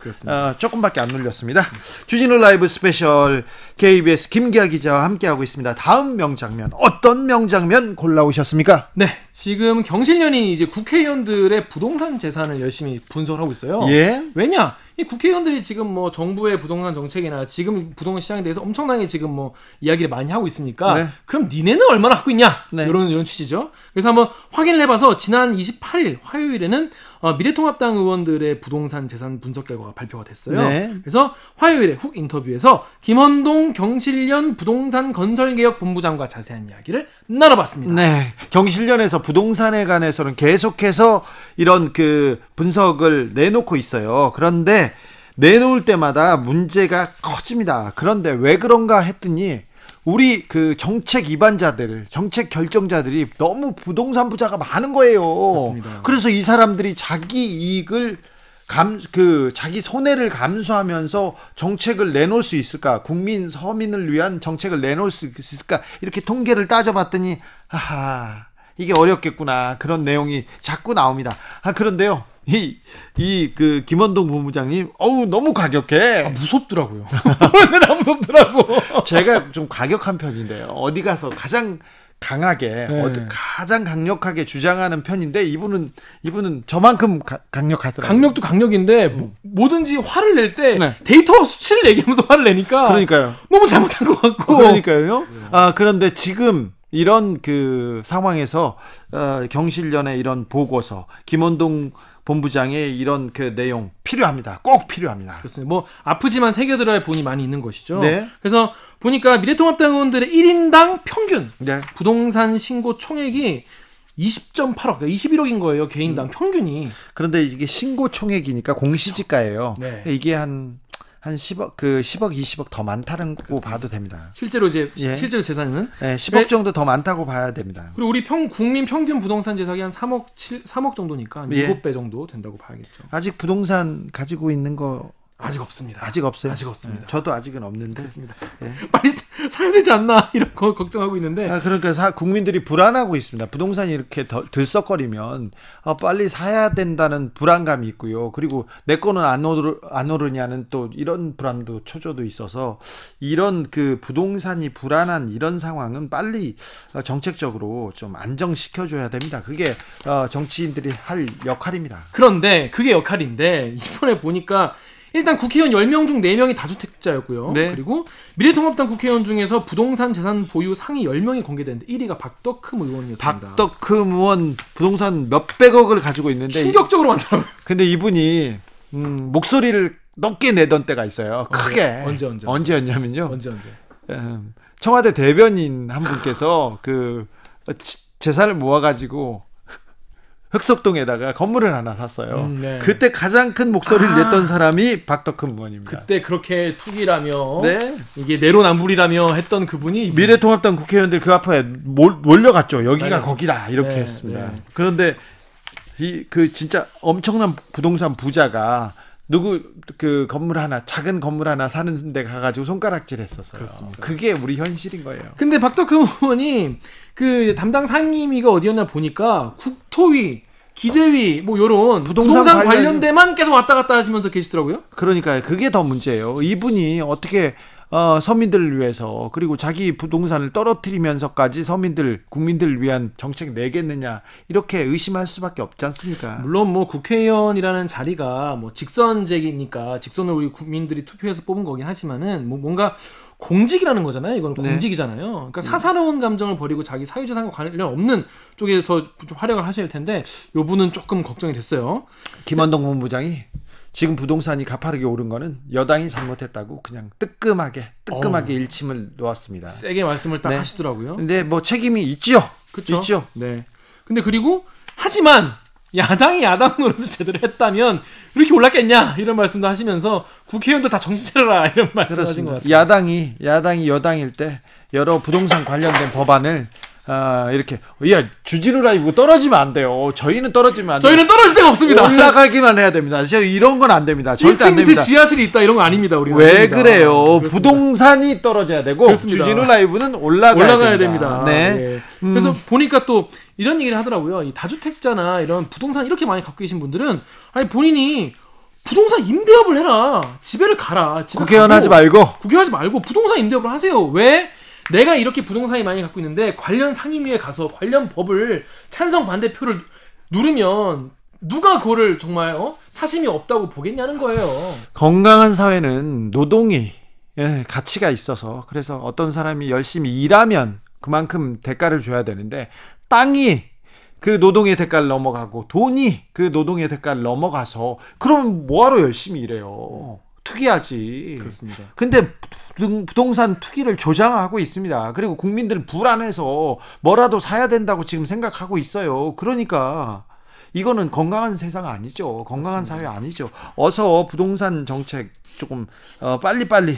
조금밖에 안 눌렸습니다. 주진우 라이브 스페셜 KBS 김기아 기자와 함께하고 있습니다. 다음 명장면 어떤 명장면 골라오셨습니까? 네, 지금 경실련이 이제 국회의원들의 부동산 재산을 열심히 분석하고 있어요. 예. 왜냐? 이 국회의원들이 지금 뭐 정부의 부동산 정책이나 지금 부동산 시장에 대해서 엄청나게 지금 뭐 이야기를 많이 하고 있으니까 네. 그럼 니네는 얼마나 갖고 있냐? 네. 이런 취지죠. 그래서 한번 확인을 해봐서 지난 28일 화요일에는 미래통합당 의원들의 부동산 재산 분석 결과가 발표가 됐어요. 네. 그래서 화요일에 훅 인터뷰에서 김헌동 경실련 부동산 건설개혁 본부장과 자세한 이야기를 나눠봤습니다. 네. 경실련에서 부동산에 관해서는 계속해서 이런 그 분석을 내놓고 있어요. 그런데 내놓을 때마다 문제가 커집니다. 그런데 왜 그런가 했더니 우리 그 정책 위반자들, 정책 결정자들이 너무 부동산 부자가 많은 거예요. 맞습니다. 그래서 이 사람들이 자기 이익을 자기 손해를 감수하면서 정책을 내놓을 수 있을까? 국민 서민을 위한 정책을 내놓을 수 있을까? 이렇게 통계를 따져봤더니 하하, 이게 어렵겠구나. 그런 내용이 자꾸 나옵니다. 그런데요. 그 김헌동 본부장님, 너무 과격해. 무섭더라고요. 나 무섭더라고. 제가 좀 과격한 편인데요. 어디 가서 가장 강하게, 가장 강력하게 주장하는 편인데 이분은 저만큼 강력하더라고요. 강력도 강력인데 뭐든지 화를 낼 때 네. 데이터와 수치를 얘기하면서 화를 내니까 그러니까요. 너무 잘못한 것 같고. 그러니까요. 그런데 지금 이런 그 상황에서 경실련의 이런 보고서, 김헌동 본부장의 이런 그 내용 필요합니다. 꼭 필요합니다. 그렇습니다. 뭐 아프지만 새겨들어야 할 부분이 많이 있는 것이죠. 네. 그래서 보니까 미래통합당 의원들의 1인당 평균 네. 부동산 신고 총액이 20.8억, 그러니까 21억인 거예요. 개인당 평균이. 그런데 이게 신고 총액이니까 공시지가예요. 네. 이게 한 10억, 10억, 20억 더 많다는 거 봐도 됩니다. 실제로 예. 실제로 재산은 10억 정도 더 많다고 봐야 됩니다. 그리고 우리 국민 평균 부동산 재산이 한 3억 정도니까 한 7배 정도 된다고 봐야겠죠. 아직 부동산 가지고 있는 거 아직 없습니다. 아직 없어요? 아직 없습니다. 저도 아직은 없는데. 그렇습니다. 예. 빨리 사야 되지 않나 이런 거 걱정하고 있는데. 그러니까 국민들이 불안하고 있습니다. 부동산이 이렇게 들썩거리면 빨리 사야 된다는 불안감이 있고요. 그리고 내 거는 안 오르냐는 또 이런 불안도 초조도 있어서 이런 그 부동산이 불안한 이런 상황은 빨리 정책적으로 좀 안정시켜줘야 됩니다. 그게 정치인들이 할 역할입니다. 그런데 그게 역할인데 이번에 보니까 일단 국회의원 10명 중 4명이 다주택자였고요. 네. 그리고 미래통합당 국회의원 중에서 부동산 재산 보유 상위 10명이 공개됐는데 1위가 박덕흠 의원이었습니다. 박덕흠 의원 부동산 몇백억을 가지고 있는데 충격적으로 많더라고요. 근데 이분이 목소리를 높게 내던 때가 있어요. 크게. 언제였냐면요. 언제. 청와대 대변인 한 분께서 그 재산을 모아가지고 흑석동에다가 건물을 하나 샀어요. 네. 그때 가장 큰 목소리를 냈던 사람이 박덕흠 의원입니다. 그때 그렇게 투기라며 네. 이게 내로남불이라며 했던 그분이 미래통합당 국회의원들 그 앞에 몰려갔죠. 여기가 맞아요. 거기다 이렇게 네, 했습니다. 네. 그런데 그 진짜 엄청난 부동산 부자가 누구 그 건물 하나 작은 건물 하나 사는 데 가가지고 손가락질했었어요. 그렇습니다. 그게 우리 현실인 거예요. 근데 박덕흠 의원이 그 담당 상임위가 어디였나 보니까 국토위, 기재위 뭐 요런 부동산 관련돼만 계속 왔다 갔다 하시면서 계시더라고요. 그러니까요. 그게 더 문제예요. 이분이 어떻게 서민들을 위해서 그리고 자기 부동산을 떨어뜨리면서까지 국민들을 위한 정책 내겠느냐 이렇게 의심할 수밖에 없지 않습니까? 물론 뭐 국회의원이라는 자리가 뭐 직선제기니까 직선을 우리 국민들이 투표해서 뽑은 거긴 하지만은 뭐 뭔가 공직이라는 거잖아요. 이건 공직이잖아요. 그러니까 사사로운 감정을 버리고 자기 사유재산과 관련 없는 쪽에서 좀 활약을 하셔야 할 텐데 요 분은 조금 걱정이 됐어요. 김헌동 본부장이 지금 부동산이 가파르게 오른 거는 여당이 잘못했다고 그냥 뜨끔하게 일침을 놓았습니다. 세게 말씀을 딱 하시더라고요. 근데 뭐 책임이 있죠. 그렇죠. 있죠. 네. 근데 그리고 하지만 야당이 야당 노릇을 제대로 했다면 이렇게 올랐겠냐 이런 말씀도 하시면서 국회의원들 다 정신 차려라 이런 말씀하신 것 같아요. 야당이 여당일 때 여러 부동산 관련된 법안을 이렇게 주진우 라이브 떨어지면 안 돼요. 저희는 떨어지면 안 돼요. 저희는 떨어질 데가 없습니다. 올라가기만 해야 됩니다. 이런 건 안 됩니다. 절대 안 됩니다. 지하실이 있다 이런 거 아닙니다. 우리는 왜 아닙니다. 그래요? 그렇습니다. 부동산이 떨어져야 되고 그렇습니다. 주진우 라이브는 올라가야 됩니다. 네. 네. 그래서 보니까 또 이런 얘기를 하더라고요. 이 다주택자나 이런 부동산 이렇게 많이 갖고 계신 분들은 아니 본인이 부동산 임대업을 해라. 집에를 가라. 국회의원 하지 말고 부동산 임대업을 하세요. 왜? 내가 이렇게 부동산이 많이 갖고 있는데 관련 상임위에 가서 관련 법을 찬성 반대표를 누르면 누가 그거를 정말 사심이 없다고 보겠냐는 거예요. 건강한 사회는 노동이 가치가 있어서 그래서 어떤 사람이 열심히 일하면 그만큼 대가를 줘야 되는데 땅이 그 노동의 대가를 넘어가고 돈이 그 노동의 대가를 넘어가서 그러면 뭐하러 열심히 일해요? 투기하지. 그렇습니다. 근데 부동산 투기를 조장하고 있습니다. 그리고 국민들 불안해서 뭐라도 사야 된다고 지금 생각하고 있어요. 그러니까 이거는 건강한 세상 아니죠. 건강한 사회 아니죠. 어서 부동산 정책 조금 빨리빨리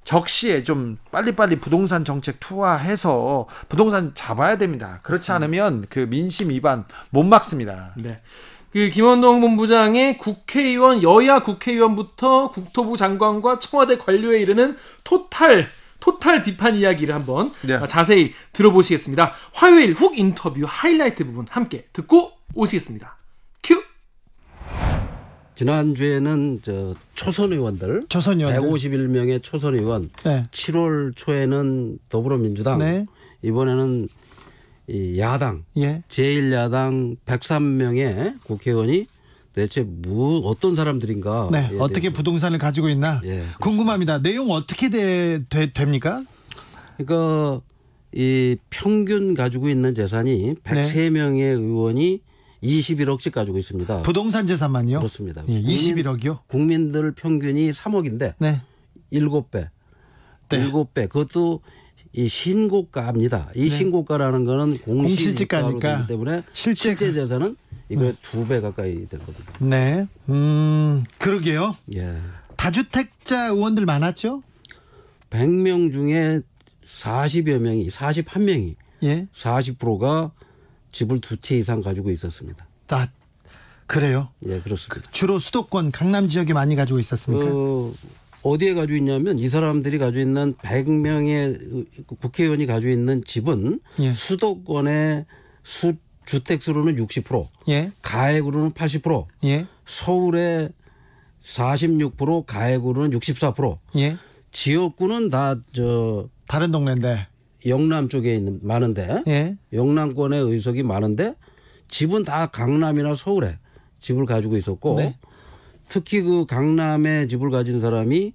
적시에 좀 빨리빨리 부동산 정책 투하해서 부동산 잡아야 됩니다. 그렇지 않으면 그 민심 위반 못 막습니다. 네. 그 김원동 본부장의 국회의원 여야 국회의원부터 국토부 장관과 청와대 관료에 이르는 토탈 비판 이야기를 한번 자세히 들어보시겠습니다. 화요일 훅 인터뷰 하이라이트 부분 함께 듣고 오시겠습니다. 큐. 지난주에는 초선 의원들 151명의 초선 의원 7월 초에는 더불어민주당 이번에는 이 야당 제1야당 103명의 국회의원이 대체 어떤 사람들인가 어떻게 부동산을 가지고 있나 궁금합니다. 내용 어떻게 됩니까? 그러니까 이 평균 가지고 있는 재산이 103명의 의원이 21억씩 가지고 있습니다. 부동산 재산만요? 그렇습니다. 21억이요? 국민들 평균이 3억인데 7배. 7배. 그것도 이 신고가입니다. 이 신고가라는 거는 공시지가이기 때문에 실제 재산은 이거 2배 가까이 되거든요. 네. 그러게요. 예. 다주택자 의원들 많았죠? 100명 중에 41명이 40%가 집을 2채 이상 가지고 있었습니다. 그래요? 예, 그렇습니다. 주로 수도권 강남 지역에 많이 가지고 있었습니까? 어디에 가지고 있냐면 이 사람들이 가지고 있는 100명의 국회의원이 가지고 있는 집은 수도권의 주택수로는 60%, 가액으로는 80%, 서울의 46%, 가액으로는 64%, 지역구는 다 다른 동네인데 영남 쪽에 많은데 영남권의 의석이 많은데 집은 다 강남이나 서울에 집을 가지고 있었고 특히 그 강남에 집을 가진 사람이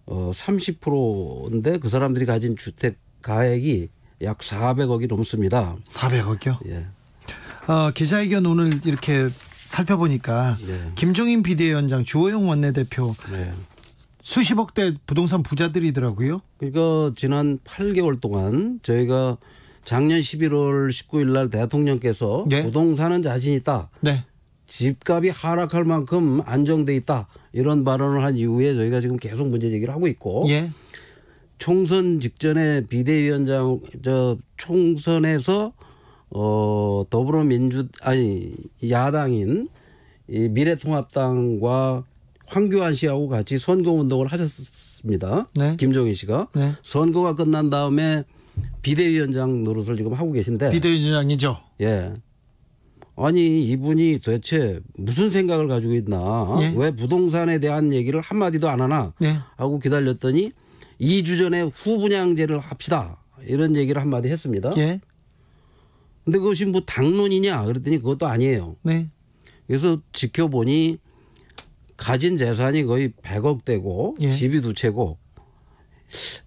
30%인데 그 사람들이 가진 주택 가액이 약 400억이 넘습니다. 400억이요? 예. 기자회견 오늘 이렇게 살펴보니까 김종인 비대위원장, 주호영 원내대표 수십억대 부동산 부자들이더라고요. 그러니까 지난 8개월 동안 저희가 작년 11월 19일 날 대통령께서 부동산은 자신 있다. 집값이 하락할 만큼 안정돼 있다. 이런 발언을 한 이후에 저희가 지금 계속 문제 제기를 하고 있고 총선 직전에 비대위원장 총선에서 야당인 이 미래통합당과 황교안 씨하고 같이 선거운동을 하셨습니다. 김종인 씨가. 선거가 끝난 다음에 비대위원장 노릇을 지금 하고 계신데. 비대위원장이죠. 예. 아니 이분이 도대체 무슨 생각을 가지고 있나. 왜 부동산에 대한 얘기를 한마디도 안 하나 하고 기다렸더니 2주 전에 후분양제를 합시다. 이런 얘기를 한마디 했습니다. 근데 그것이 뭐 당론이냐 그랬더니 그것도 아니에요. 그래서 지켜보니 가진 재산이 거의 100억대고 집이 2채고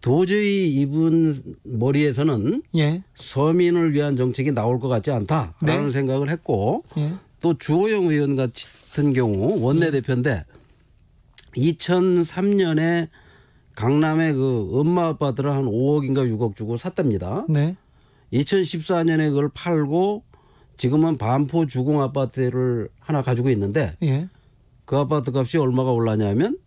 도저히 이분 머리에서는 서민을 위한 정책이 나올 것 같지 않다라는 생각을 했고 또 주호영 의원 같은 경우 원내대표인데 2003년에 강남에 그 엄마 아빠들은 한 5억인가 6억 주고 샀답니다. 2014년에 그걸 팔고 지금은 반포 주공 아파트를 하나 가지고 있는데 그 아파트 값이 얼마가 올랐냐면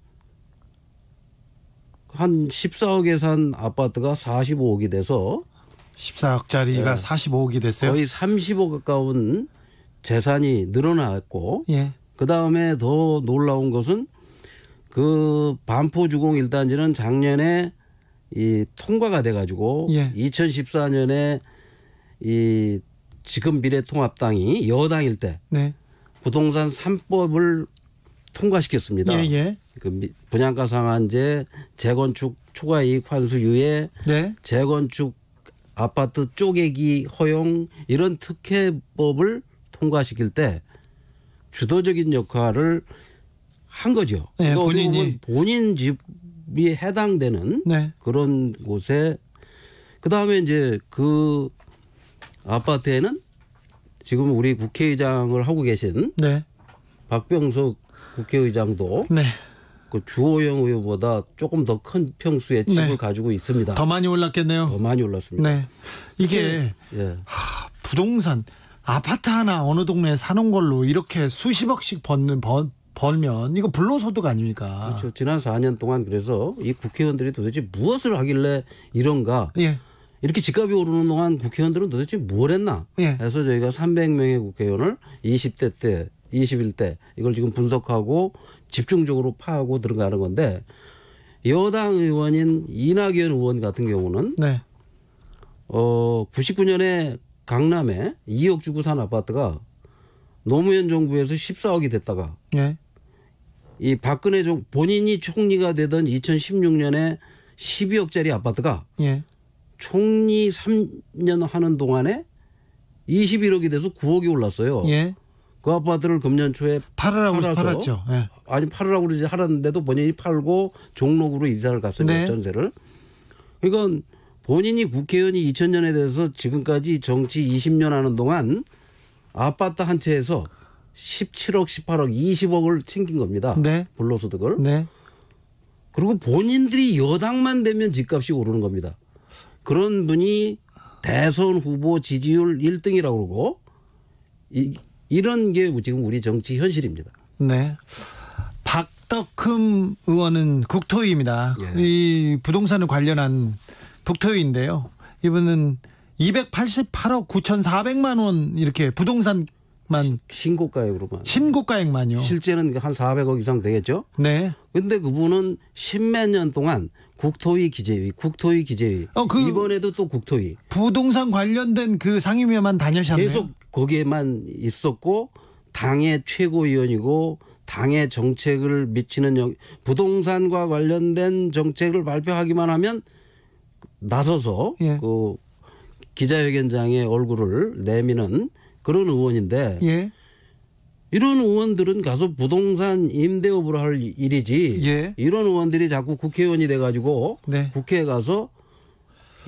한 14억에 산 아파트가 45억이 돼서 14억짜리가 45억이 됐어요. 거의 30억 가까운 재산이 늘어났고 그다음에 더 놀라운 것은 그 반포 주공 1단지는 작년에 이 통과가 돼 가지고 2014년에 이 지금 미래통합당이 여당일 때 부동산 3법을 통과시켰습니다. 그 분양가 상한제, 재건축 초과이익 환수 유예, 재건축 아파트 쪼개기 허용 이런 특혜법을 통과시킬 때 주도적인 역할을 한 거죠. 네, 본인이 본인 집이 해당되는 네. 그런 곳에 그다음에 이제 그 아파트에는 지금 우리 국회의장을 하고 계신 네. 박병석 국회의장도 네. 그 주호영 의원보다 조금 더 큰 평수의 집을 네. 가지고 있습니다. 더 많이 올랐겠네요. 더 많이 올랐습니다. 네. 이게 예. 부동산 아파트 하나 어느 동네에 사는 걸로 이렇게 수십억씩 벌면 이거 불로소득 아닙니까? 그렇죠. 지난 4년 동안 그래서 이 국회의원들이 도대체 무엇을 하길래 이런가? 예. 이렇게 집값이 오르는 동안 국회의원들은 도대체 뭘 했나? 예. 그래서 저희가 300명의 국회의원을 20대 때, 21대 이걸 지금 분석하고 집중적으로 파하고 들어가는 건데 여당 의원인 이낙연 의원 같은 경우는 네. 99년에 강남에 2억 주고 산 아파트가 노무현 정부에서 14억이 됐다가 예. 이 박근혜 본인이 총리가 되던 2016년에 12억짜리 아파트가 예. 총리 3년 하는 동안에 21억이 돼서 9억이 올랐어요. 예. 그 아파트를 금년 초에 팔으라고 팔아서 팔았죠. 예. 아니 팔으라고 그러지 하는데도 본인이 팔고 종로구로 이사를 갔어요. 네. 전세를. 그러니까 본인이 국회의원이 2000년에 대해서 지금까지 정치 20년 하는 동안 아파트 한 채에서 17억, 18억, 20억을 챙긴 겁니다. 네. 불로소득을. 네. 그리고 본인들이 여당만 되면 집값이 오르는 겁니다. 그런 분이 대선 후보 지지율 1등이라고 그러고 이런 게 지금 우리 정치 현실입니다. 네. 박덕흠 의원은 국토위입니다. 예. 이 부동산을 관련한 국토위인데요. 이분은 288억 9,400만 원 이렇게 부동산만 신고가에 그러면. 신고가액만요. 실제는 한 400억 이상 되겠죠. 네. 근데 그분은 십몇 년 동안 국토위 기재위 이번에도 또 국토위 부동산 관련된 그 상임위만 다녀셨네요. 계속 거기에만 있었고 당의 최고위원이고 당의 정책을 미치는 부동산과 관련된 정책을 발표하기만 하면 나서서 예. 그 기자회견장에 얼굴을 내미는 그런 의원인데 예. 이런 의원들은 가서 부동산 임대업으로 할 일이지 예. 이런 의원들이 자꾸 국회의원이 돼가지고 네. 국회에 가서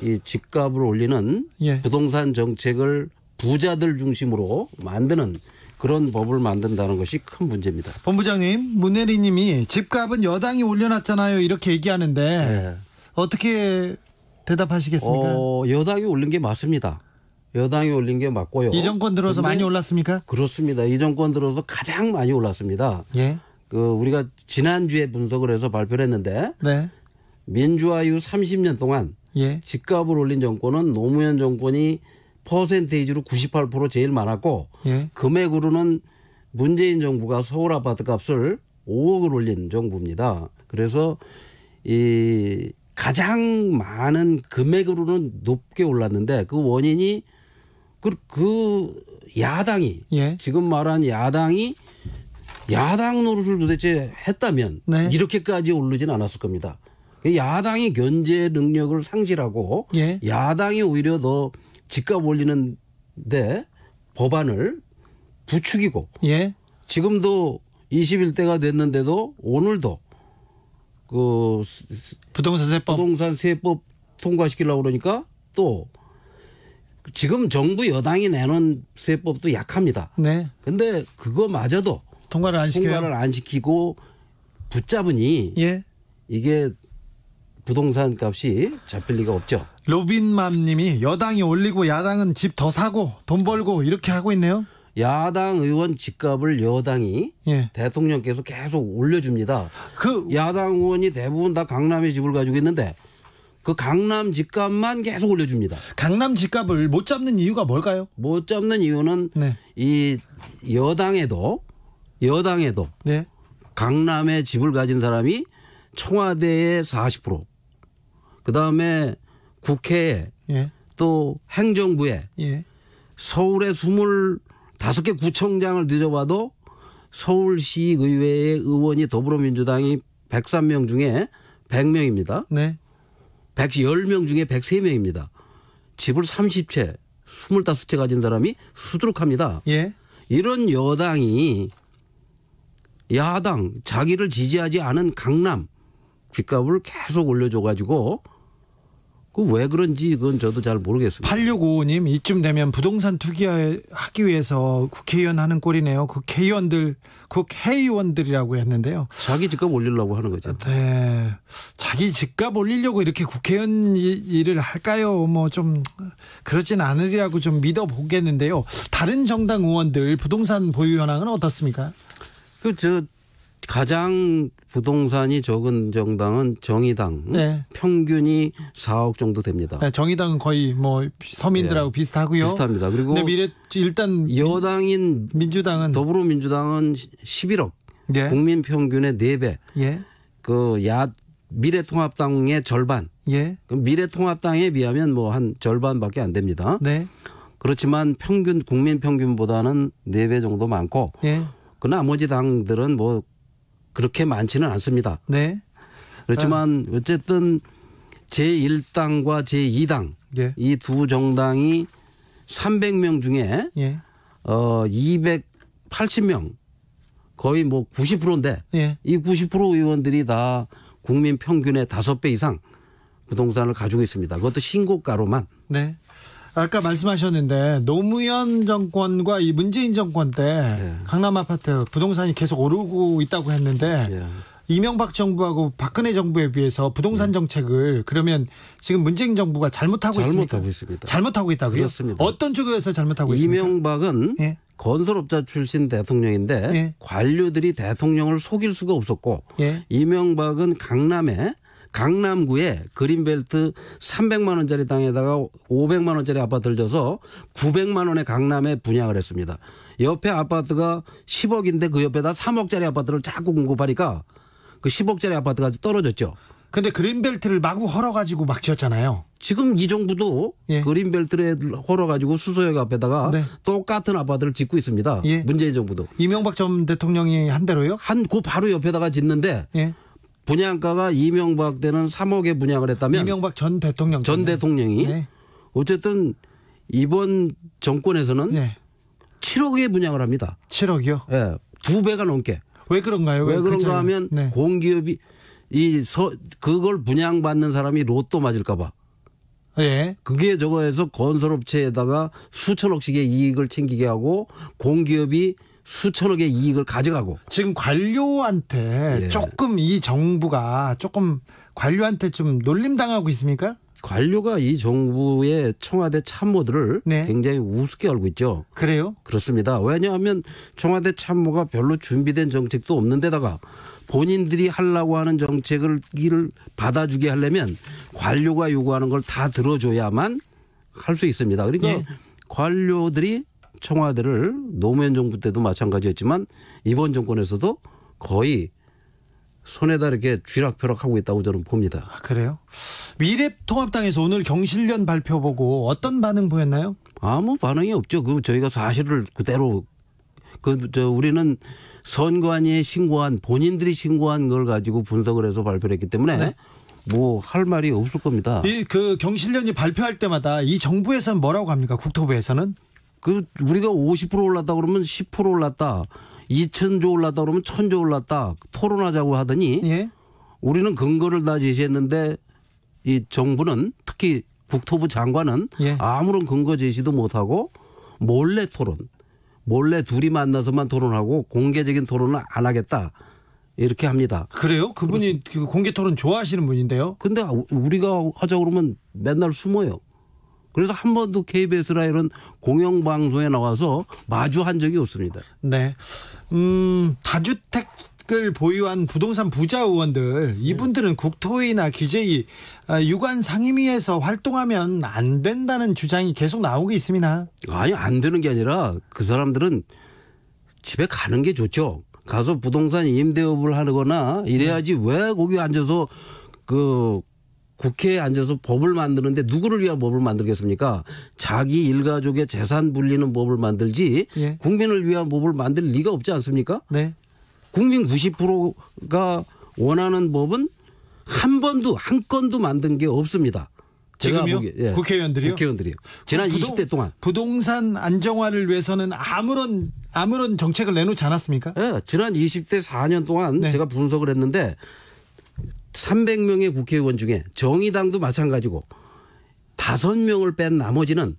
이 집값을 올리는 예. 부동산 정책을 부자들 중심으로 만드는 그런 법을 만든다는 것이 큰 문제입니다. 본부장님, 문혜리 님이 집값은 여당이 올려놨잖아요. 이렇게 얘기하는데 네. 어떻게 대답하시겠습니까? 여당이 올린 게 맞습니다. 여당이 올린 게 맞고요. 이 정권 들어서 많이 올랐습니까? 그렇습니다. 이 정권 들어서 가장 많이 올랐습니다. 예. 우리가 지난주에 분석을 해서 발표를 했는데 네. 민주화 이후 30년 동안 예. 집값을 올린 정권은 노무현 정권이 퍼센테이지로 98% 제일 많았고 예. 금액으로는 문재인 정부가 서울 아파트 값을 5억을 올린 정부입니다. 그래서 이 가장 많은 금액으로는 높게 올랐는데 그 원인이 그 야당이 예. 지금 말한 야당이 야당 노릇을 도대체 했다면 네. 이렇게까지 오르진 않았을 겁니다. 야당이 견제 능력을 상실하고 예. 야당이 오히려 더 집값 올리는데 법안을 부추기고 예. 지금도 21대가 됐는데도 오늘도 그 부동산 세법 통과시키려고 그러니까 또 지금 정부 여당이 내놓은 세법도 약합니다. 네. 근데 그거마저도 통과를 안 시켜요. 통과를 안 시키고 붙잡으니 예. 이게 부동산 값이 잡힐 리가 없죠. 로빈맘님이 여당이 올리고 야당은 집 더 사고 돈 벌고 이렇게 하고 있네요. 야당 의원 집값을 여당이 예. 대통령께서 계속 올려줍니다. 그 야당 의원이 대부분 다 강남에 집을 가지고 있는데 그 강남 집값만 계속 올려줍니다. 강남 집값을 못 잡는 이유가 뭘까요? 못 잡는 이유는 네. 이 여당에도 네. 강남에 집을 가진 사람이 청와대의 40%, 그다음에 국회에 예. 또 행정부에 예. 서울의 25개 구청장을 뒤져봐도 서울시 의회의 의원이 더불어민주당이 103명 중에 100명입니다. 네. 110명 중에 103명입니다. 집을 30채, 25채 가진 사람이 수두룩합니다. 예. 이런 여당이 야당 자기를 지지하지 않은 강남 집값을 계속 올려줘가지고 그 왜 그런지 그건 저도 잘 모르겠습니다. 8655님 이쯤 되면 부동산 투기하기 위해서 국회의원 하는 꼴이네요. 국회의원들이라고 했는데요. 자기 집값 올리려고 하는 거죠. 네, 자기 집값 올리려고 이렇게 국회의원 일을 할까요? 뭐 좀 그렇진 않으리라고 좀 믿어보겠는데요. 다른 정당 의원들 부동산 보유 현황은 어떻습니까? 가장 부동산이 적은 정당은 정의당. 네. 평균이 4억 정도 됩니다. 네, 정의당은 거의 뭐 서민들하고 비슷하고요. 비슷합니다. 그리고 일단 여당인 민주당은 더불어민주당은 11억. 예. 국민 평균의 4배. 예. 미래통합당의 절반. 예. 미래통합당에 비하면 뭐 한 절반밖에 안 됩니다. 네. 그렇지만 국민 평균보다는 4배 정도 많고. 예. 그 나머지 당들은 뭐 그렇게 많지는 않습니다. 네. 그렇지만 어쨌든 제1당과 제2당 예. 이 두 정당이 300명 중에 예. 280명 거의 뭐 90%인데 예. 이 90% 의원들이 다 국민 평균의 5배 이상 부동산을 가지고 있습니다. 그것도 신고가로만. 네. 아까 말씀하셨는데 노무현 정권과 이 문재인 정권 때 네. 강남 아파트 부동산이 계속 오르고 있다고 했는데 네. 이명박 정부하고 박근혜 정부에 비해서 부동산 정책을 그러면 지금 문재인 정부가 잘못하고 있습니까? 있습니다. 잘못하고 있다고요? 그렇습니다. 어떤 쪽에서 잘못하고 있습니까? 이명박은 예. 건설업자 출신 대통령인데 예. 관료들이 대통령을 속일 수가 없었고 예. 이명박은 강남구에 그린벨트 300만 원짜리 땅에다가 500만 원짜리 아파트를 줘서 900만 원의 강남에 분양을 했습니다. 옆에 아파트가 10억인데 그 옆에다 3억짜리 아파트를 자꾸 공급하니까 그 10억짜리 아파트가 떨어졌죠. 근데 그린벨트를 마구 헐어가지고 막 지었잖아요. 지금 이 정부도 예. 그린벨트를 헐어가지고 수서역 앞에다가 네. 똑같은 아파트를 짓고 있습니다. 예. 문재인 정부도. 이명박 전 대통령이 한 대로요? 그 바로 옆에다가 짓는데 예. 분양가가 이명박 때는 3억에 분양을 했다면 이명박 전 대통령. 전 대통령이 네. 어쨌든 이번 정권에서는 네. 7억에 분양을 합니다. 7억이요? 예. 2배가 넘게. 왜 그런가요? 왜 그런가 차이가? 하면 네. 공기업이 그걸 분양받는 사람이 로또 맞을까 봐. 예. 그게 저거에서 건설업체에다가 수천억씩의 이익을 챙기게 하고 공기업이 수천억의 이익을 가져가고. 지금 관료한테 예. 조금 이 정부가 조금 관료한테 좀 놀림당하고 있습니까? 관료가 이 정부의 청와대 참모들을 네. 굉장히 우습게 알고 있죠. 그래요? 그렇습니다. 왜냐하면 청와대 참모가 별로 준비된 정책도 없는 데다가 본인들이 하려고 하는 정책을 받아주게 하려면 관료가 요구하는 걸 다 들어줘야만 할 수 있습니다. 그러니까 예. 관료들이 청와대를 노무현 정부 때도 마찬가지였지만 이번 정권에서도 거의 손에다 이렇게 쥐락펴락하고 있다고 저는 봅니다. 아, 그래요? 미래통합당에서 오늘 경실련 발표 보고 어떤 반응 보였나요? 아무 반응이 없죠. 저희가 사실을 그대로 우리는 선관위에 신고한 본인들이 신고한 걸 가지고 분석을 해서 발표를 했기 때문에 네. 뭐 할 말이 없을 겁니다. 그 경실련이 발표할 때마다 이 정부에서는 뭐라고 합니까? 국토부에서는? 우리가 50% 올랐다 그러면 10% 올랐다. 2,000조 올랐다 그러면 1,000조 올랐다. 토론하자고 하더니 예. 우리는 근거를 다 제시했는데 이 정부는 특히 국토부 장관은 예. 아무런 근거 제시도 못하고 몰래 토론. 몰래 둘이 만나서만 토론하고 공개적인 토론은 안 하겠다. 이렇게 합니다. 그래요? 그분이 그 공개 토론 좋아하시는 분인데요. 근데 우리가 하자 그러면 맨날 숨어요. 그래서 한 번도 KBS나 이런 공영방송에 나와서 마주한 적이 없습니다. 네. 다주택을 보유한 부동산 부자 의원들 이분들은 국토위나 규제위 유관 상임위에서 활동하면 안 된다는 주장이 계속 나오고 있습니다. 아니 안 되는 게 아니라 그 사람들은 집에 가는 게 좋죠. 가서 부동산 임대업을 하거나 이래야지 왜 거기 앉아서 국회에 앉아서 법을 만드는데 누구를 위한 법을 만들겠습니까? 자기 일가족의 재산 불리는 법을 만들지 예. 국민을 위한 법을 만들 리가 없지 않습니까? 네. 국민 90%가 원하는 법은 한 건도 만든 게 없습니다. 지금요? 국회의원들이요? 국회의원들이요. 지난 20대 동안. 부동산 안정화를 위해서는 아무런 정책을 내놓지 않았습니까? 네, 지난 20대 4년 동안 제가 분석을 했는데 300명의 국회의원 중에 정의당도 마찬가지고 5명을 뺀 나머지는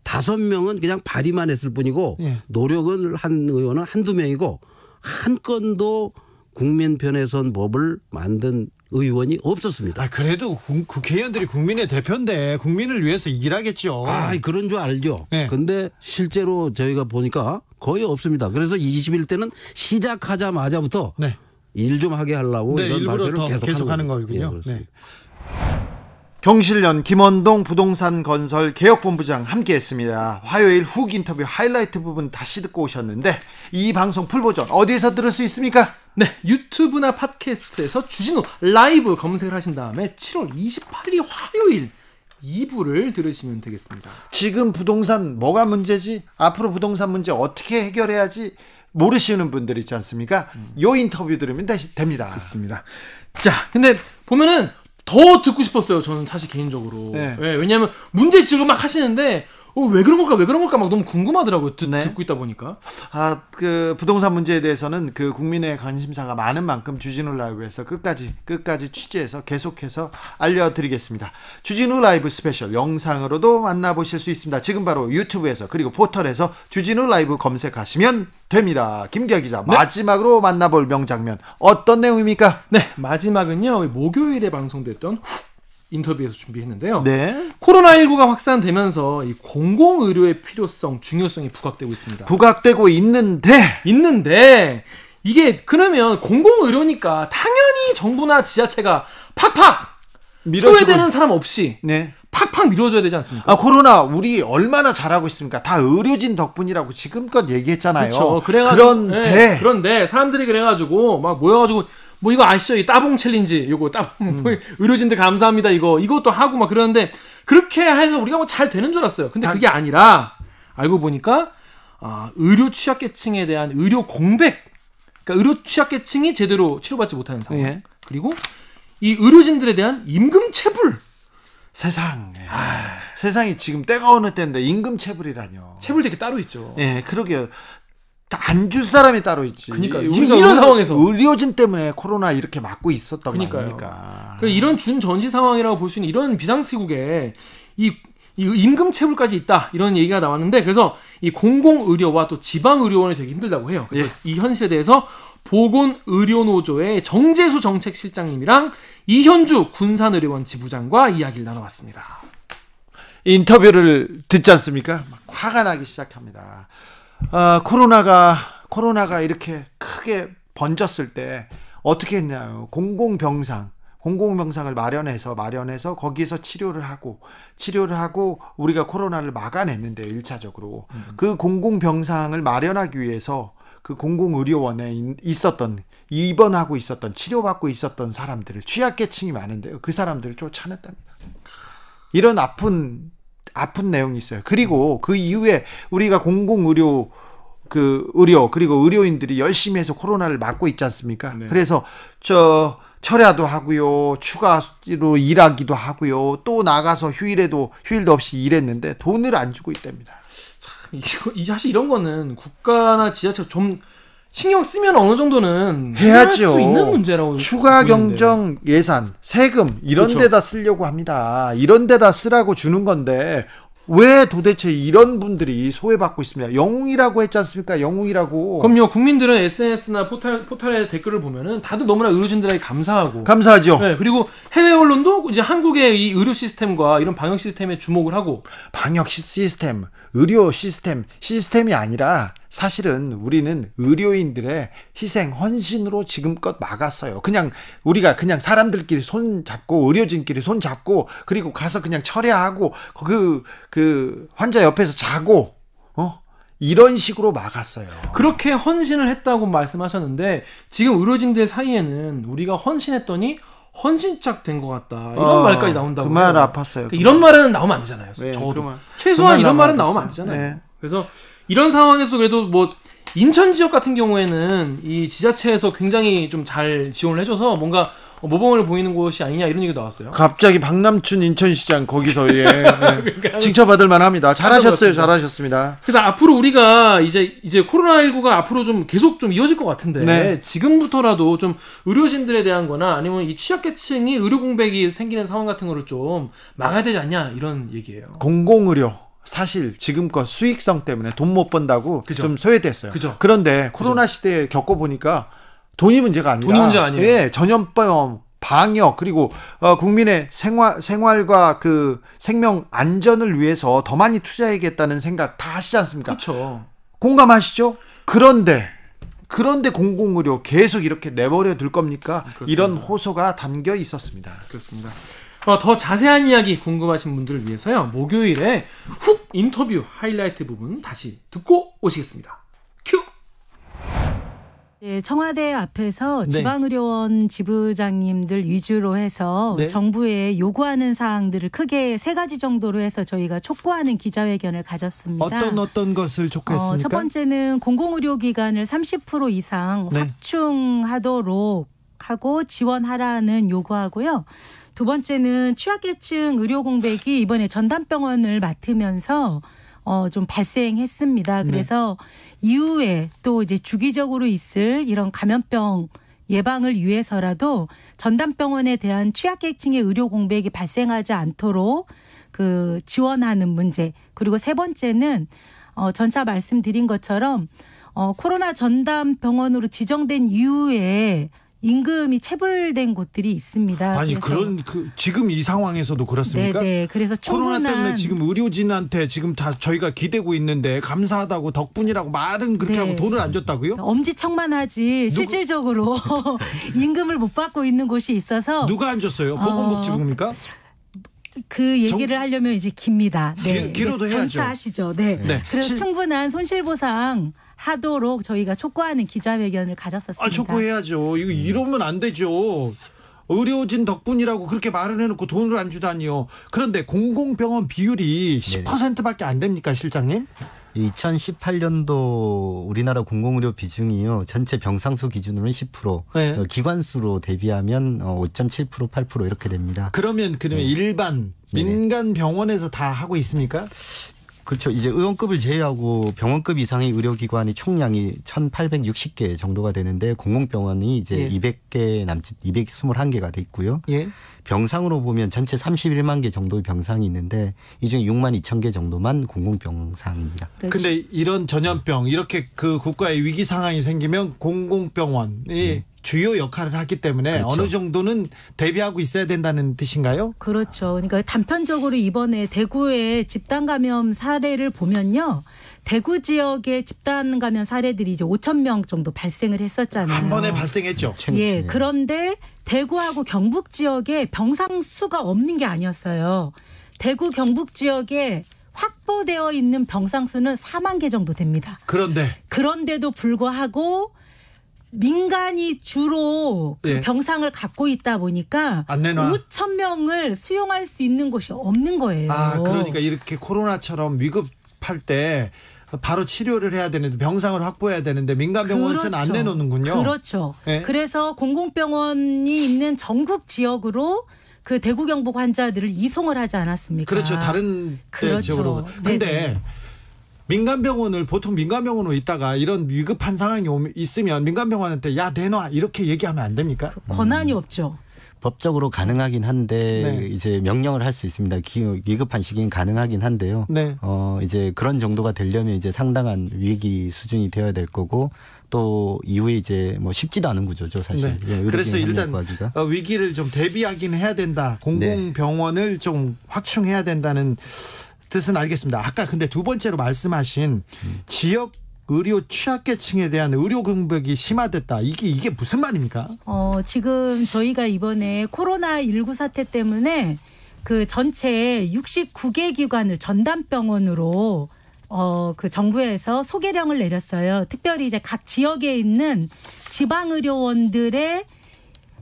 5명은 그냥 발의만 했을 뿐이고 노력을 한 의원은 한두 명이고 한 건도 국민 편에 선 법을 만든 의원이 없었습니다. 그래도 국회의원들이 국민의 대표인데 국민을 위해서 일하겠죠. 그런 줄 알죠. 근데 실제로 저희가 보니까 거의 없습니다. 그래서 21대는 시작하자마자부터 일 좀 하게 하려고 이런 발표를 계속하는 거군요. 경실련 김원동 부동산 건설 개혁본부장 함께했습니다. 화요일 훅 인터뷰 하이라이트 부분 다시 듣고 오셨는데 이 방송 풀버전 어디에서 들을 수 있습니까? 네, 유튜브나 팟캐스트에서 주진우 라이브 검색을 하신 다음에 7월 28일 화요일 2부를 들으시면 되겠습니다. 지금 부동산 뭐가 문제지? 앞으로 부동산 문제 어떻게 해결해야지? 모르시는 분들 있지 않습니까? 요 인터뷰 들으면 됩니다. 그렇습니다. 자, 근데 보면은 더 듣고 싶었어요. 저는 사실 개인적으로. 왜냐하면 문제 지적을 막 하시는데 왜 그런 걸까 막 너무 궁금하더라고요. 듣고 있다 보니까. 그 부동산 문제에 대해서는 그 국민의 관심사가 많은 만큼 주진우 라이브에서 끝까지 취재해서 계속해서 알려드리겠습니다. 주진우 라이브 스페셜 영상으로도 만나보실 수 있습니다. 지금 바로 유튜브에서 그리고 포털에서 주진우 라이브 검색하시면 됩니다. 김기아 기자, 마지막으로 만나볼 명장면 어떤 내용입니까? 네, 마지막은요. 목요일에 방송됐던 인터뷰에서 준비했는데요. 코로나19가 확산되면서 이 공공의료의 필요성, 중요성이 부각되고 있습니다. 부각되고 있는데 이게 그러면 공공의료니까 당연히 정부나 지자체가 팍팍 소외되는 사람 없이 팍팍 밀어줘야 되지 않습니까? 코로나 우리 얼마나 잘하고 있습니까? 다 의료진 덕분이라고 지금껏 얘기했잖아요. 그렇죠. 그런데 사람들이 그래가지고 막 모여가지고 뭐 이거 아시죠? 이 따봉 챌린지, 요거 따봉 의료진들 감사합니다. 이것도 하고 막 그러는데 그렇게 해서 우리가 뭐 잘 되는 줄 알았어요. 근데 그게 아니라 알고 보니까 의료 취약계층에 대한 의료 공백, 그러니까 의료 취약계층이 제대로 치료받지 못하는 상황. 그리고 이 의료진들에 대한 임금 체불. 세상이 지금 때가 어느 때인데 임금 체불이라뇨. 체불되게 따로 있죠. 그러게요. 안 줄 사람이 따로 있지. 그러니까 이런 상황에서 의료진 때문에 코로나 이렇게 막고 있었던 거 아닙니까? 이런 준전시 상황이라고 볼 수 있는 이런 비상시국에 이 임금 체불까지 있다 이런 얘기가 나왔는데 그래서 이 공공의료와 또 지방의료원이 되게 힘들다고 해요. 그래서 이 현실에 대해서 보건의료노조의 정재수 정책실장님이랑 이현주 군산의료원 지부장과 이야기를 나눠봤습니다. 인터뷰를 듣지 않습니까? 막 화가 나기 시작합니다. 코로나가 이렇게 크게 번졌을 때 어떻게 했냐요? 공공병상을 마련해서 거기서 치료를 하고 우리가 코로나를 막아냈는데 1차적으로 그 공공병상을 마련하기 위해서 그 공공의료원에 입원하고 있었던 치료받고 있었던 사람들을 취약계층이 많은데요. 그 사람들을 쫓아냈답니다. 이런 아픈 내용이 있어요. 그리고 그 이후에 우리가 공공의료 그리고 의료인들이 열심히 해서 코로나를 막고 있지 않습니까? 그래서 철야도 하고요, 추가로 일하기도 하고요, 또 나가서 휴일도 없이 일했는데 돈을 안 주고 있답니다. 사실 이런 거는 국가나 지자체가 좀 신경 쓰면 어느 정도는 해야죠. 할 수 있는 문제라고. 추가 경정 예산, 세금 이런 데다 쓰려고 합니다. 이런 데다 쓰라고 주는 건데 왜 도대체 이런 분들이 소외받고 있습니다. 영웅이라고 했지 않습니까? 영웅이라고. 그럼요. 국민들은 SNS나 포털의 댓글을 보면은 다들 너무나 의료진들에게 감사하죠. 그리고 해외 언론도 이제 한국의 이 의료 시스템과 이런 방역 시스템에 주목을 하고. 방역 시스템, 의료 시스템이 아니라 사실은 우리는 의료인들의 희생, 헌신으로 지금껏 막았어요. 우리가 사람들끼리 손잡고 의료진끼리 손잡고 그리고 가서 그냥 철야하고 그 환자 옆에서 자고 이런 식으로 막았어요. 그렇게 헌신을 했다고 말씀하셨는데 지금 의료진들 사이에는 우리가 헌신했더니 헌신짝 된 것 같다 이런 말까지 나온다고. 그 말 아팠어요. 그러니까 이런 말은 나오면 안 되잖아요. 저도 최소한 이런 말은 나오면 안 되잖아요. 그래서 이런 상황에서 그래도 뭐 인천 지역 같은 경우에는 이 지자체에서 굉장히 좀 잘 지원을 해줘서 뭔가 모범을 보이는 곳이 아니냐 이런 얘기가 나왔어요. 갑자기 박남춘 인천시장 거기서 칭찬받을 만합니다. 잘하셨어요. 잘하셨습니다. 그래서 앞으로 우리가 이제 코로나19가 앞으로 좀 계속 좀 이어질 것 같은데 네. 지금부터라도 좀 의료진들에 대한 거나 아니면 이 취약계층이 의료 공백이 생기는 상황 같은 거를 좀 막아야 되지 않냐 이런 얘기예요. 공공의료 사실 지금껏 수익성 때문에 돈 못 번다고 그죠. 좀 소외됐어요. 그죠. 그런데 코로나 시대에 겪어보니까 돈이 문제가 아니라 돈이 문제 아니에요. 예, 전염병, 방역 그리고 국민의 생활과 그 생명 안전을 위해서 더 많이 투자해야겠다는 생각 다 하시지 않습니까? 그렇죠. 공감하시죠? 그런데 공공의료 계속 이렇게 내버려 둘 겁니까? 그렇습니다. 이런 호소가 담겨 있었습니다. 그렇습니다. 더 자세한 이야기 궁금하신 분들을 위해서요. 목요일에 훅 인터뷰 하이라이트 부분 다시 듣고 오시겠습니다. 큐! 네, 청와대 앞에서 지방의료원 지부장님들 위주로 해서 정부에 요구하는 사항들을 크게 3가지 정도로 해서 저희가 촉구하는 기자회견을 가졌습니다. 어떤 것을 촉구했습니까? 첫 번째는 공공의료기관을 30% 이상 확충하도록 하고 지원하라는 요구하고요. 두 번째는 취약계층 의료 공백이 이번에 전담병원을 맡으면서 좀 발생했습니다. 그래서 이후에 또 이제 주기적으로 있을 이런 감염병 예방을 위해서라도 전담병원에 대한 취약계층의 의료 공백이 발생하지 않도록 그 지원하는 문제. 그리고 세 번째는 전차 말씀드린 것처럼 코로나 전담병원으로 지정된 이후에 임금이 체불된 곳들이 있습니다. 아니 지금 이 상황에서도 그렇습니까? 네. 그래서 코로나 때문에 지금 의료진한테 지금 다 저희가 기대고 있는데 감사하다고 덕분이라고 말은 그렇게 하고 돈을 안 줬다고요? 엄지척만하지 실질적으로 임금을 못 받고 있는 곳이 있어서 누가 안 줬어요? 보건복지부입니까? 그 얘기를 하려면 이제 깁니다. 네. 길어도 해야죠. 전차하시죠. 네. 그래서 충분한 손실보상 하도록 저희가 촉구하는 기자회견을 가졌었습니다. 촉구해야죠. 이러면 안 되죠. 의료진 덕분이라고 그렇게 말을 해놓고 돈을 안 주다니요. 그런데 공공병원 비율이 10%밖에 안 됩니까, 실장님? 2018년도 우리나라 공공의료 비중이요. 전체 병상수 기준으로는 10%, 기관수로 대비하면 5.7%, 8% 이렇게 됩니다. 그러면 일반 민간 병원에서 다 하고 있습니까? 그렇죠. 이제 의원급을 제외하고 병원급 이상의 의료기관이 총량이 1,860개 정도가 되는데 공공병원이 이제 200개 남짓 221개가 돼 있고요. 병상으로 보면 전체 31만 개 정도의 병상이 있는데 이 중에 6만 2천 개 정도만 공공병상입니다. 근데 이런 전염병 이렇게 그 국가의 위기 상황이 생기면 공공병원이 주요 역할을 하기 때문에 어느 정도는 대비하고 있어야 된다는 뜻인가요? 그렇죠. 그러니까 단편적으로 이번에 대구의 집단 감염 사례를 보면요. 대구 지역의 집단 감염 사례들이 이제 5,000명 정도 발생을 했었잖아요. 한 번에 발생했죠. 예. 그런데 대구하고 경북 지역에 병상 수가 없는 게 아니었어요. 대구 경북 지역에 확보되어 있는 병상 수는 4만 개 정도 됩니다. 그런데도 불구하고 민간이 주로 그 병상을 갖고 있다 보니까 5,000명을 수용할 수 있는 곳이 없는 거예요. 그러니까 이렇게 코로나처럼 위급할 때 바로 치료를 해야 되는데 병상을 확보해야 되는데 민간 병원에서는 안 내놓는군요. 그렇죠. 그래서 공공병원이 있는 전국 지역으로 그 대구 경북 환자들을 이송을 하지 않았습니까? 그렇죠. 다른 지역으로. 근데 보통 민간병원으로 있다가 이런 위급한 상황이 있으면 민간병원한테 내놔 이렇게 얘기하면 안 됩니까? 권한이 없죠. 법적으로 가능하긴 한데 이제 명령을 할 수 있습니다. 위급한 시기는 가능하긴 한데요. 이제 그런 정도가 되려면 이제 상당한 위기 수준이 되어야 될 거고 또 이후에 이제 쉽지도 않은 구조죠, 사실. 그래서 일단 위기를 좀 대비하긴 해야 된다. 공공병원을 좀 확충해야 된다는 뜻은 알겠습니다. 아까 근데 두 번째로 말씀하신 지역 의료 취약계층에 대한 의료 공백이 심화됐다. 이게 무슨 말입니까? 지금 저희가 이번에 코로나19 사태 때문에 그 전체 69개 기관을 전담병원으로 그 정부에서 소개령을 내렸어요. 특별히 이제 각 지역에 있는 지방의료원들의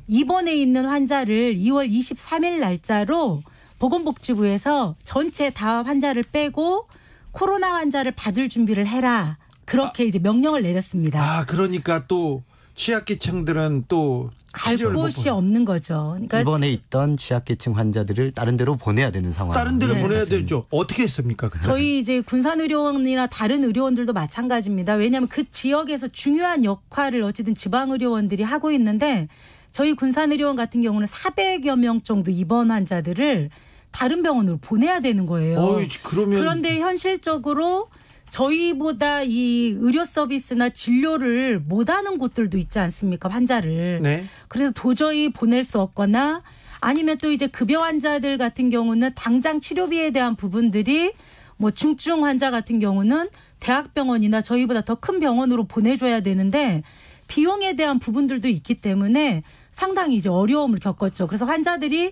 입원해 있는 환자를 2월 23일 날짜로 보건복지부에서 전체 다 환자를 빼고 코로나 환자를 받을 준비를 해라. 그렇게 이제 명령을 내렸습니다. 그러니까 또 취약계층들은 또 갈 곳이 없는 거죠. 그러니까 이번에 있던 취약계층 환자들을 다른 데로 보내야 되는 상황. 다른 데로 보내야 되죠. 어떻게 했습니까? 그때? 저희 이제 군산의료원이나 다른 의료원들도 마찬가지입니다. 왜냐하면 그 지역에서 중요한 역할을 어쨌든 지방의료원들이 하고 있는데 저희 군산의료원 같은 경우는 400여 명 정도 입원 환자들을 다른 병원으로 보내야 되는 거예요. 그런데 현실적으로 저희보다 이 의료 서비스나 진료를 못하는 곳들도 있지 않습니까? 환자를. 네. 그래서 도저히 보낼 수 없거나 아니면 또 이제 급여 환자들 같은 경우는 당장 치료비에 대한 부분들이 뭐 중증 환자 같은 경우는 대학병원이나 저희보다 더 큰 병원으로 보내줘야 되는데 비용에 대한 부분들도 있기 때문에 상당히 이제 어려움을 겪었죠. 그래서 환자들이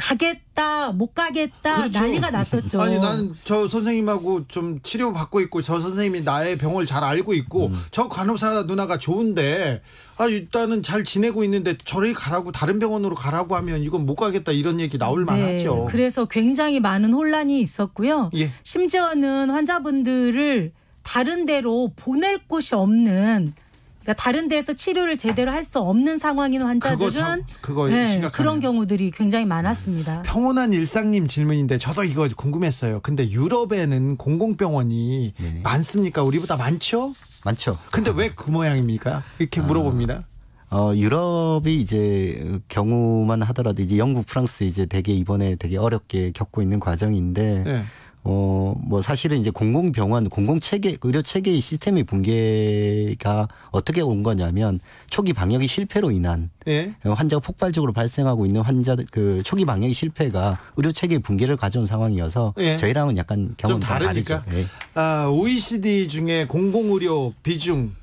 가겠다 못 가겠다 그렇죠. 난리가 났었죠. 아니 나는 저 선생님하고 좀 치료 받고 있고 저 선생님이 나의 병을 잘 알고 있고 저 간호사 누나가 좋은데 일단은 잘 지내고 있는데 저리 가라고 다른 병원으로 가라고 하면 이건 못 가겠다 이런 얘기 나올 만하죠. 그래서 굉장히 많은 혼란이 있었고요. 예. 심지어는 환자분들을 다른 데로 보낼 곳이 없는 그러니까 다른 데서 치료를 제대로 할 수 없는 상황인 환자들은 그런 경우들이 굉장히 많았습니다. 평온한 일상님 질문인데 저도 이거 궁금했어요. 근데 유럽에는 공공병원이 많습니까? 우리보다 많죠? 많죠. 근데 왜 그 모양입니까? 이렇게 물어봅니다. 유럽이 이제 경우만 하더라도 이제 영국, 프랑스 이제 되게 이번에 되게 어렵게 겪고 있는 과정인데 네. 뭐 사실은 이제 공공병원, 공공체계, 의료 체계의 시스템의 붕괴가 어떻게 온 거냐면 초기 방역이 실패로 인한 환자가 폭발적으로 발생하고 있는 환자들 그 초기 방역의 실패가 의료 체계의 붕괴를 가져온 상황이어서 저희랑은 약간 경험이 좀 다르니까. OECD 중에 공공의료 비중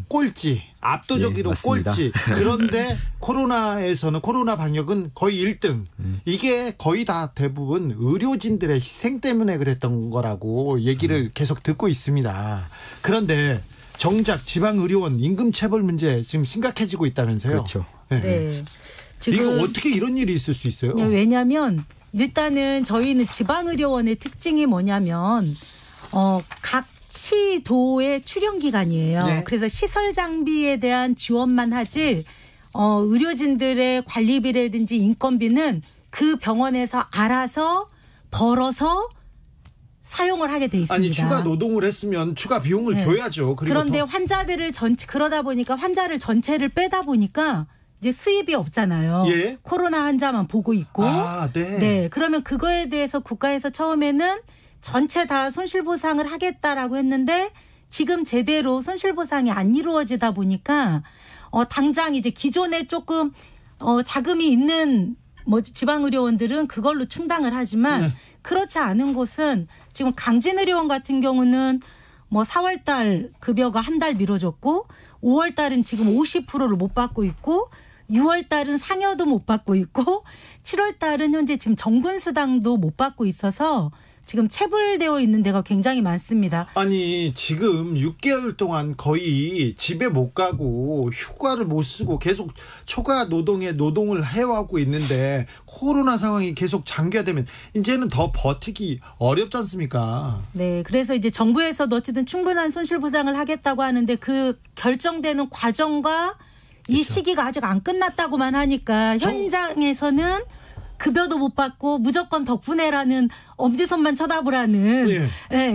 꼴찌, 압도적으로 꼴찌. 그런데 코로나에서는 코로나 방역은 거의 1등. 이게 거의 다 대부분 의료진들의 희생 때문에 그랬던 거라고 얘기를 계속 듣고 있습니다. 그런데 정작 지방의료원 임금체불 문제 지금 심각해지고 있다면서요? 그렇죠. 네. 지금 이거 어떻게 이런 일이 있을 수 있어요? 왜냐하면 일단은 저희는 지방의료원의 특징이 뭐냐면 각 시도의 출연 기관이에요. 네. 그래서 시설 장비에 대한 지원만 하지 의료진들의 관리비라든지 인건비는 그 병원에서 알아서 벌어서 사용을 하게 돼 있습니다. 아니 추가 노동을 했으면 추가 비용을 줘야죠. 그런데 환자들을 그러다 보니까 환자를 전체를 빼다 보니까 이제 수입이 없잖아요. 코로나 환자만 보고 있고. 네. 그러면 그거에 대해서 국가에서 처음에는 전체 다 손실보상을 하겠다라고 했는데 지금 제대로 손실보상이 안 이루어지다 보니까 당장 이제 기존에 조금 자금이 있는 지방의료원들은 그걸로 충당을 하지만 그렇지 않은 곳은 지금 강진의료원 같은 경우는 4월달 급여가 한 달 미뤄졌고 5월달은 지금 50%를 못 받고 있고 6월달은 상여도 못 받고 있고 7월달은 현재 지금 정군수당도 못 받고 있어서 지금 체불되어 있는 데가 굉장히 많습니다. 아니 지금 6개월 동안 거의 집에 못 가고 휴가를 못 쓰고 계속 초과 노동을 해오고 있는데 코로나 상황이 계속 장기화되면 이제는 더 버티기 어렵지 않습니까? 네. 그래서 이제 정부에서도 어쨌든 충분한 손실보상을 하겠다고 하는데 그 결정되는 과정과 이 시기가 아직 안 끝났다고만 하니까 현장에서는 급여도 못 받고 무조건 덕분에라는 엄지손만 쳐다보라는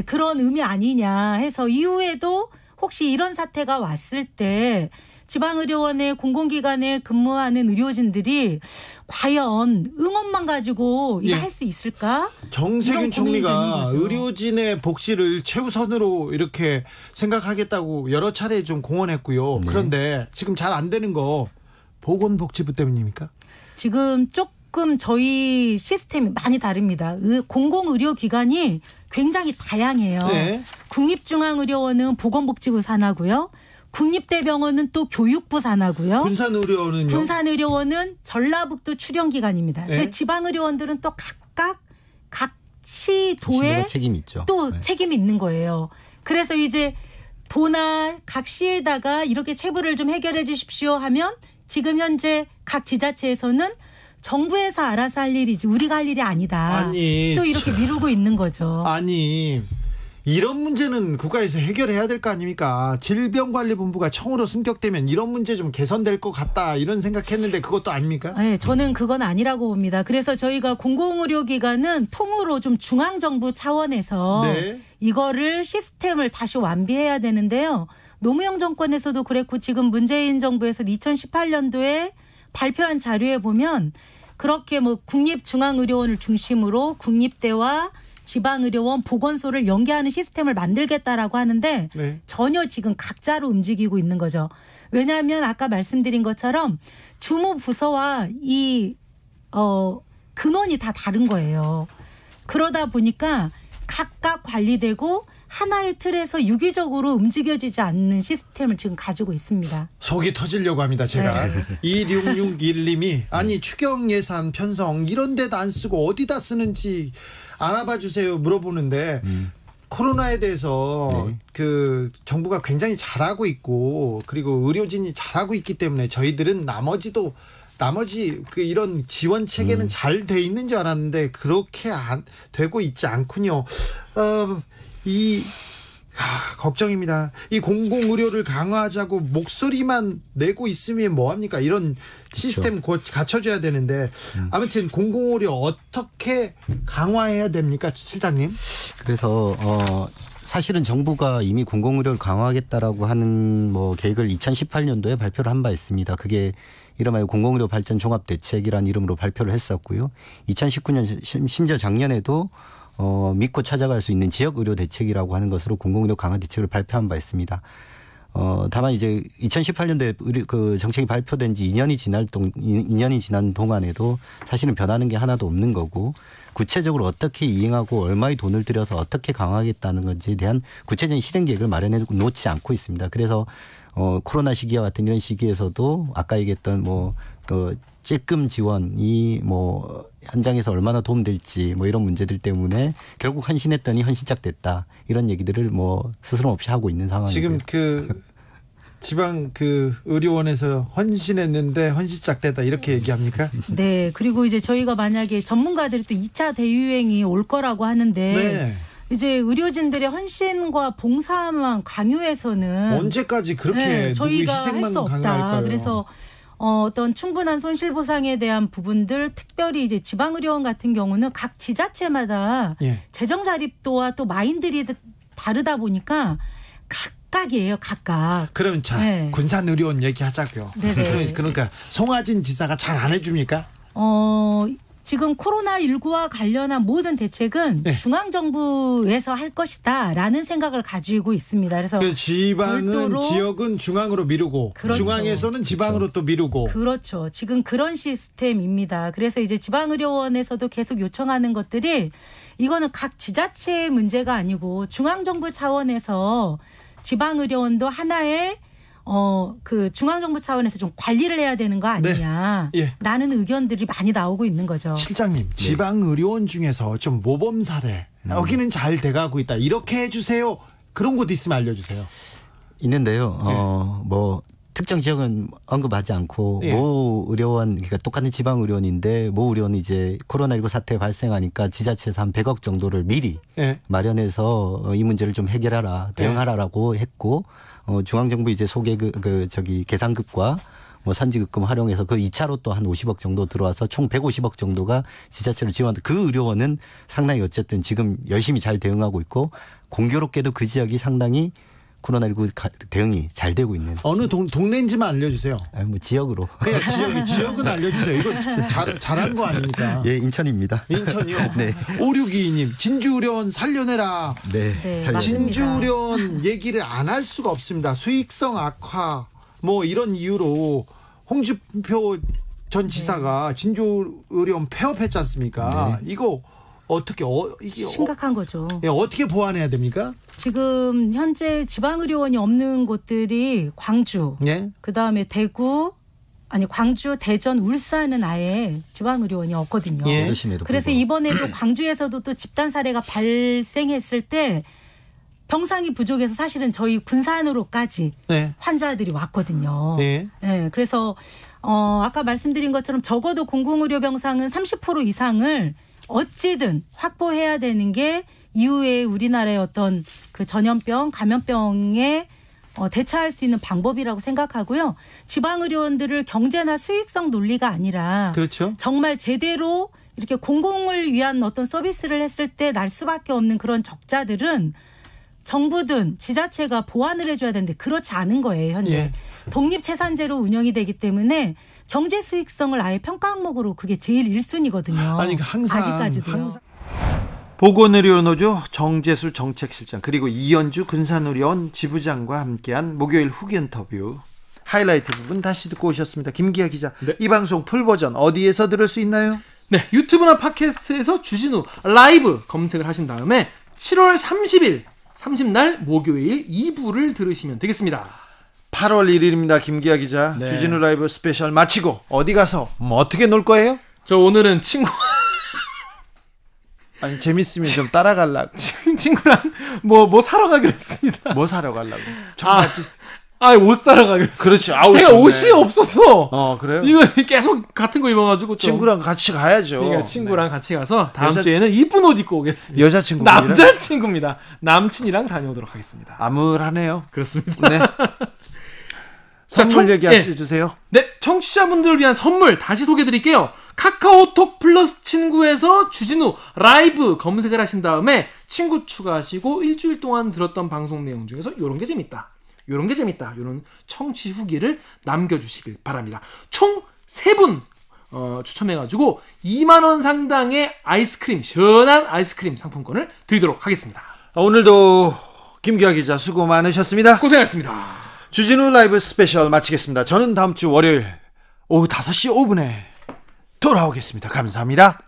그런 의미 아니냐 해서 이후에도 혹시 이런 사태가 왔을 때 지방의료원의 공공기관에 근무하는 의료진들이 과연 응원만 가지고 일할 수 있을까? 정세균 총리가 의료진의 복지를 최우선으로 이렇게 생각하겠다고 여러 차례 좀 공언했고요. 그런데 지금 잘 안 되는 거 보건복지부 때문입니까? 지금 조금 저희 시스템이 많이 다릅니다. 공공의료기관이 굉장히 다양해요. 국립중앙의료원은 보건복지부 산하고요. 국립대병원은 또 교육부 산하고요. 군산의료원은요? 군산의료원은 전라북도 출연기관입니다. 그래서 지방의료원들은 또 각각 각 시도에 책임이 있죠. 또 책임이 있는 거예요. 그래서 이제 도나 각 시에다가 이렇게 체불을 좀 해결해 주십시오 하면 지금 현재 각 지자체에서는 정부에서 알아서 할 일이지 우리가 할 일이 아니다. 또 이렇게 미루고 있는 거죠. 아니 이런 문제는 국가에서 해결해야 될 거 아닙니까? 질병관리본부가 청으로 승격되면 이런 문제 좀 개선될 것 같다 이런 생각했는데 그것도 아닙니까? 네, 저는 그건 아니라고 봅니다. 그래서 저희가 공공의료기관은 통으로 좀 중앙정부 차원에서 네. 이거를 시스템을 다시 완비해야 되는데요. 노무현 정권에서도 그랬고 지금 문재인 정부에서 2018년도에 발표한 자료에 보면 그렇게 뭐 국립중앙의료원을 중심으로 국립대와 지방의료원, 보건소를 연계하는 시스템을 만들겠다라고 하는데 네. 전혀 지금 각자로 움직이고 있는 거죠. 왜냐하면 아까 말씀드린 것처럼 주무 부서와 이 근원이 다 다른 거예요. 그러다 보니까 각각 관리되고 하나의 틀에서 유기적으로 움직여지지 않는 시스템을 지금 가지고 있습니다. 속이 터지려고 합니다. 제가. 네. 2661님이 아니 추경 예산 편성 이런 데도 안 쓰고 어디다 쓰는지 알아봐 주세요 물어보는데 코로나에 대해서 네. 그 정부가 굉장히 잘하고 있고 그리고 의료진이 잘하고 있기 때문에 저희들은 나머지 그 이런 지원 체계는 잘 돼 있는 줄 알았는데 그렇게 안 되고 있지 않군요. 걱정입니다. 이 공공의료를 강화하자고 목소리만 내고 있으면 뭐합니까? 이런 시스템 곧 갖춰줘야 되는데 아무튼 공공의료 어떻게 강화해야 됩니까? 실장님. 그래서 사실은 정부가 이미 공공의료를 강화하겠다라고 하는 뭐 계획을 2018년도에 발표를 한 바 있습니다. 그게 이름하여 공공의료 발전 종합대책이라는 이름으로 발표를 했었고요. 2019년 심지어 작년에도 믿고 찾아갈 수 있는 지역의료 대책이라고 하는 것으로 공공의료 강화 대책을 발표한 바 있습니다. 다만 이제 2018년도에 그 정책이 발표된 지 2년이 지난 동안에도 사실은 변하는 게 하나도 없는 거고 구체적으로 어떻게 이행하고 얼마의 돈을 들여서 어떻게 강화하겠다는 건지에 대한 구체적인 실행 계획을 마련해 놓지 않고 있습니다. 그래서 코로나 시기와 같은 이런 시기에서도 아까 얘기했던 찔끔 지원이 현장에서 얼마나 도움될지 이런 문제들 때문에 결국 헌신했더니 헌신짝됐다 이런 얘기들을 스스럼 없이 하고 있는 상황입니다. 지금 지방 의료원에서 헌신했는데 헌신짝됐다 이렇게 얘기합니까? 네. 그리고 이제 저희가 만약에 전문가들이 또 2차 대유행이 올 거라고 하는데 네. 이제 의료진들의 헌신과 봉사만 강요해서는 언제까지 그렇게 네, 저희가 할 수 없다. 강요할까요? 그래서 어떤 충분한 손실 보상에 대한 부분들 특별히 이제 지방의료원 같은 경우는 각 지자체마다 예. 재정 자립도와 또 마인들이 다르다 보니까 각각이에요. 각각. 그럼 자 네. 군산의료원 얘기하자고요. 네네. 그러니까 송하진 지사가 잘 안 해줍니까? 지금 코로나19와 관련한 모든 대책은 네. 중앙정부에서 할 것이다라는 생각을 가지고 있습니다. 그래서 지방은 지역은 중앙으로 미루고 그렇죠. 중앙에서는 지방으로 그렇죠. 또 미루고. 그렇죠. 지금 그런 시스템입니다. 그래서 이제 지방의료원에서도 계속 요청하는 것들이 이거는 각 지자체의 문제가 아니고 중앙정부 차원에서 지방의료원도 하나의 그 중앙정부 차원에서 좀 관리를 해야 되는 거 아니냐라는 네. 예. 의견들이 많이 나오고 있는 거죠. 실장님, 지방의료원 중에서 좀 모범 사례 여기는 잘 돼가고 있다. 이렇게 해주세요. 그런 곳 있으면 알려주세요. 있는데요. 네. 특정 지역은 언급하지 않고 예. 모 의료원 그러니까 똑같은 지방 의료원인데 모 의료원이 이제 코로나19 사태 발생하니까 지자체에서 한 100억 정도를 미리 예. 마련해서 이 문제를 좀 해결하라 대응하라라고 했고 중앙정부 이제 계산급과 선지급금 활용해서 그 2차로 또 한 50억 정도 들어와서 총 150억 정도가 지자체로 지원한다. 그 의료원은 상당히 어쨌든 지금 열심히 잘 대응하고 있고 공교롭게도 그 지역이 상당히 코로나19 대응이 잘 되고 있는. 어느 동네인지만 알려주세요. 지역으로. 그냥 지역은 알려주세요. 이거 잘한 거 아닙니까? 예, 인천입니다. 인천이요? 네. 5622님, 진주의료원 살려내라. 네, 진주의료원 얘기를 안 할 수가 없습니다. 수익성 악화, 이런 이유로 홍준표 전 지사가 진주의료원 폐업했지 않습니까? 네. 이거 어떻게 이게 심각한 거죠. 어떻게 보완해야 됩니까? 지금 현재 지방의료원이 없는 곳들이 광주, 예? 그다음에 광주, 대전, 울산은 아예 지방의료원이 없거든요. 예. 그래서 이번에도 광주에서도 또 집단 사례가 발생했을 때 병상이 부족해서 사실은 저희 군산으로까지 네. 환자들이 왔거든요. 네. 네. 그래서 아까 말씀드린 것처럼 적어도 공공의료 병상은 30% 이상을 어찌든 확보해야 되는 게 이후에 우리나라의 어떤 그 전염병, 감염병에 대처할 수 있는 방법이라고 생각하고요. 지방의료원들을 경제나 수익성 논리가 아니라 그렇죠. 정말 제대로 이렇게 공공을 위한 어떤 서비스를 했을 때 날 수밖에 없는 그런 적자들은 정부든 지자체가 보완을 해줘야 되는데 그렇지 않은 거예요. 현재. 예. 독립채산제로 운영이 되기 때문에 경제 수익성을 아예 평가 항목으로 그게 제일 1순위거든요. 아니 항상 아직까지도요. 보건의료노조 정재수 정책실장 그리고 이현주 군산의료원 지부장과 함께한 목요일 후기 인터뷰 하이라이트 부분 다시 듣고 오셨습니다. 김기아 기자. 네. 이 방송 풀버전 어디에서 들을 수 있나요? 네, 유튜브나 팟캐스트에서 주진우 라이브 검색을 하신 다음에 7월 30날 목요일 2부를 들으시면 되겠습니다. 8월 1일입니다. 김기아 기자. 네. 주진우 라이브 스페셜 마치고 어디 가서 어떻게 놀 거예요? 저 오늘은 아니 재밌으면 좀 따라가려고. 친구랑 뭐 사러 가기로 했습니다. 뭐 사러 가려고? 청바지. 옷 사러 가기로 했어요. 그렇지. 아우, 제가 좋네. 옷이 없어서. 그래요? 이거 계속 같은 거 입어가지고 좀. 친구랑 같이 가야죠. 그러니까 친구랑 같이 가서 다음 여자- 주에는 이쁜 옷 입고 오겠습니다. 여자친구분이랑? 남자친구입니다. 남친이랑 다녀오도록 하겠습니다. 암울하네요. 그렇습니다. 네. 선물 얘기해 주세요. 네, 청취자분들을 위한 선물 다시 소개해드릴게요. 카카오톡 플러스 친구에서 주진우 라이브 검색을 하신 다음에 친구 추가하시고 일주일 동안 들었던 방송 내용 중에서 요런 게 재밌다, 요런 청취 후기를 남겨주시길 바랍니다. 총 3분 추첨해가지고 2만 원 상당의 아이스크림, 시원한 아이스크림 상품권을 드리도록 하겠습니다. 오늘도 김기아 기자 수고 많으셨습니다. 고생하셨습니다. 주진우 라이브 스페셜 마치겠습니다. 저는 다음 주 월요일 오후 5시 5분에 돌아오겠습니다. 감사합니다.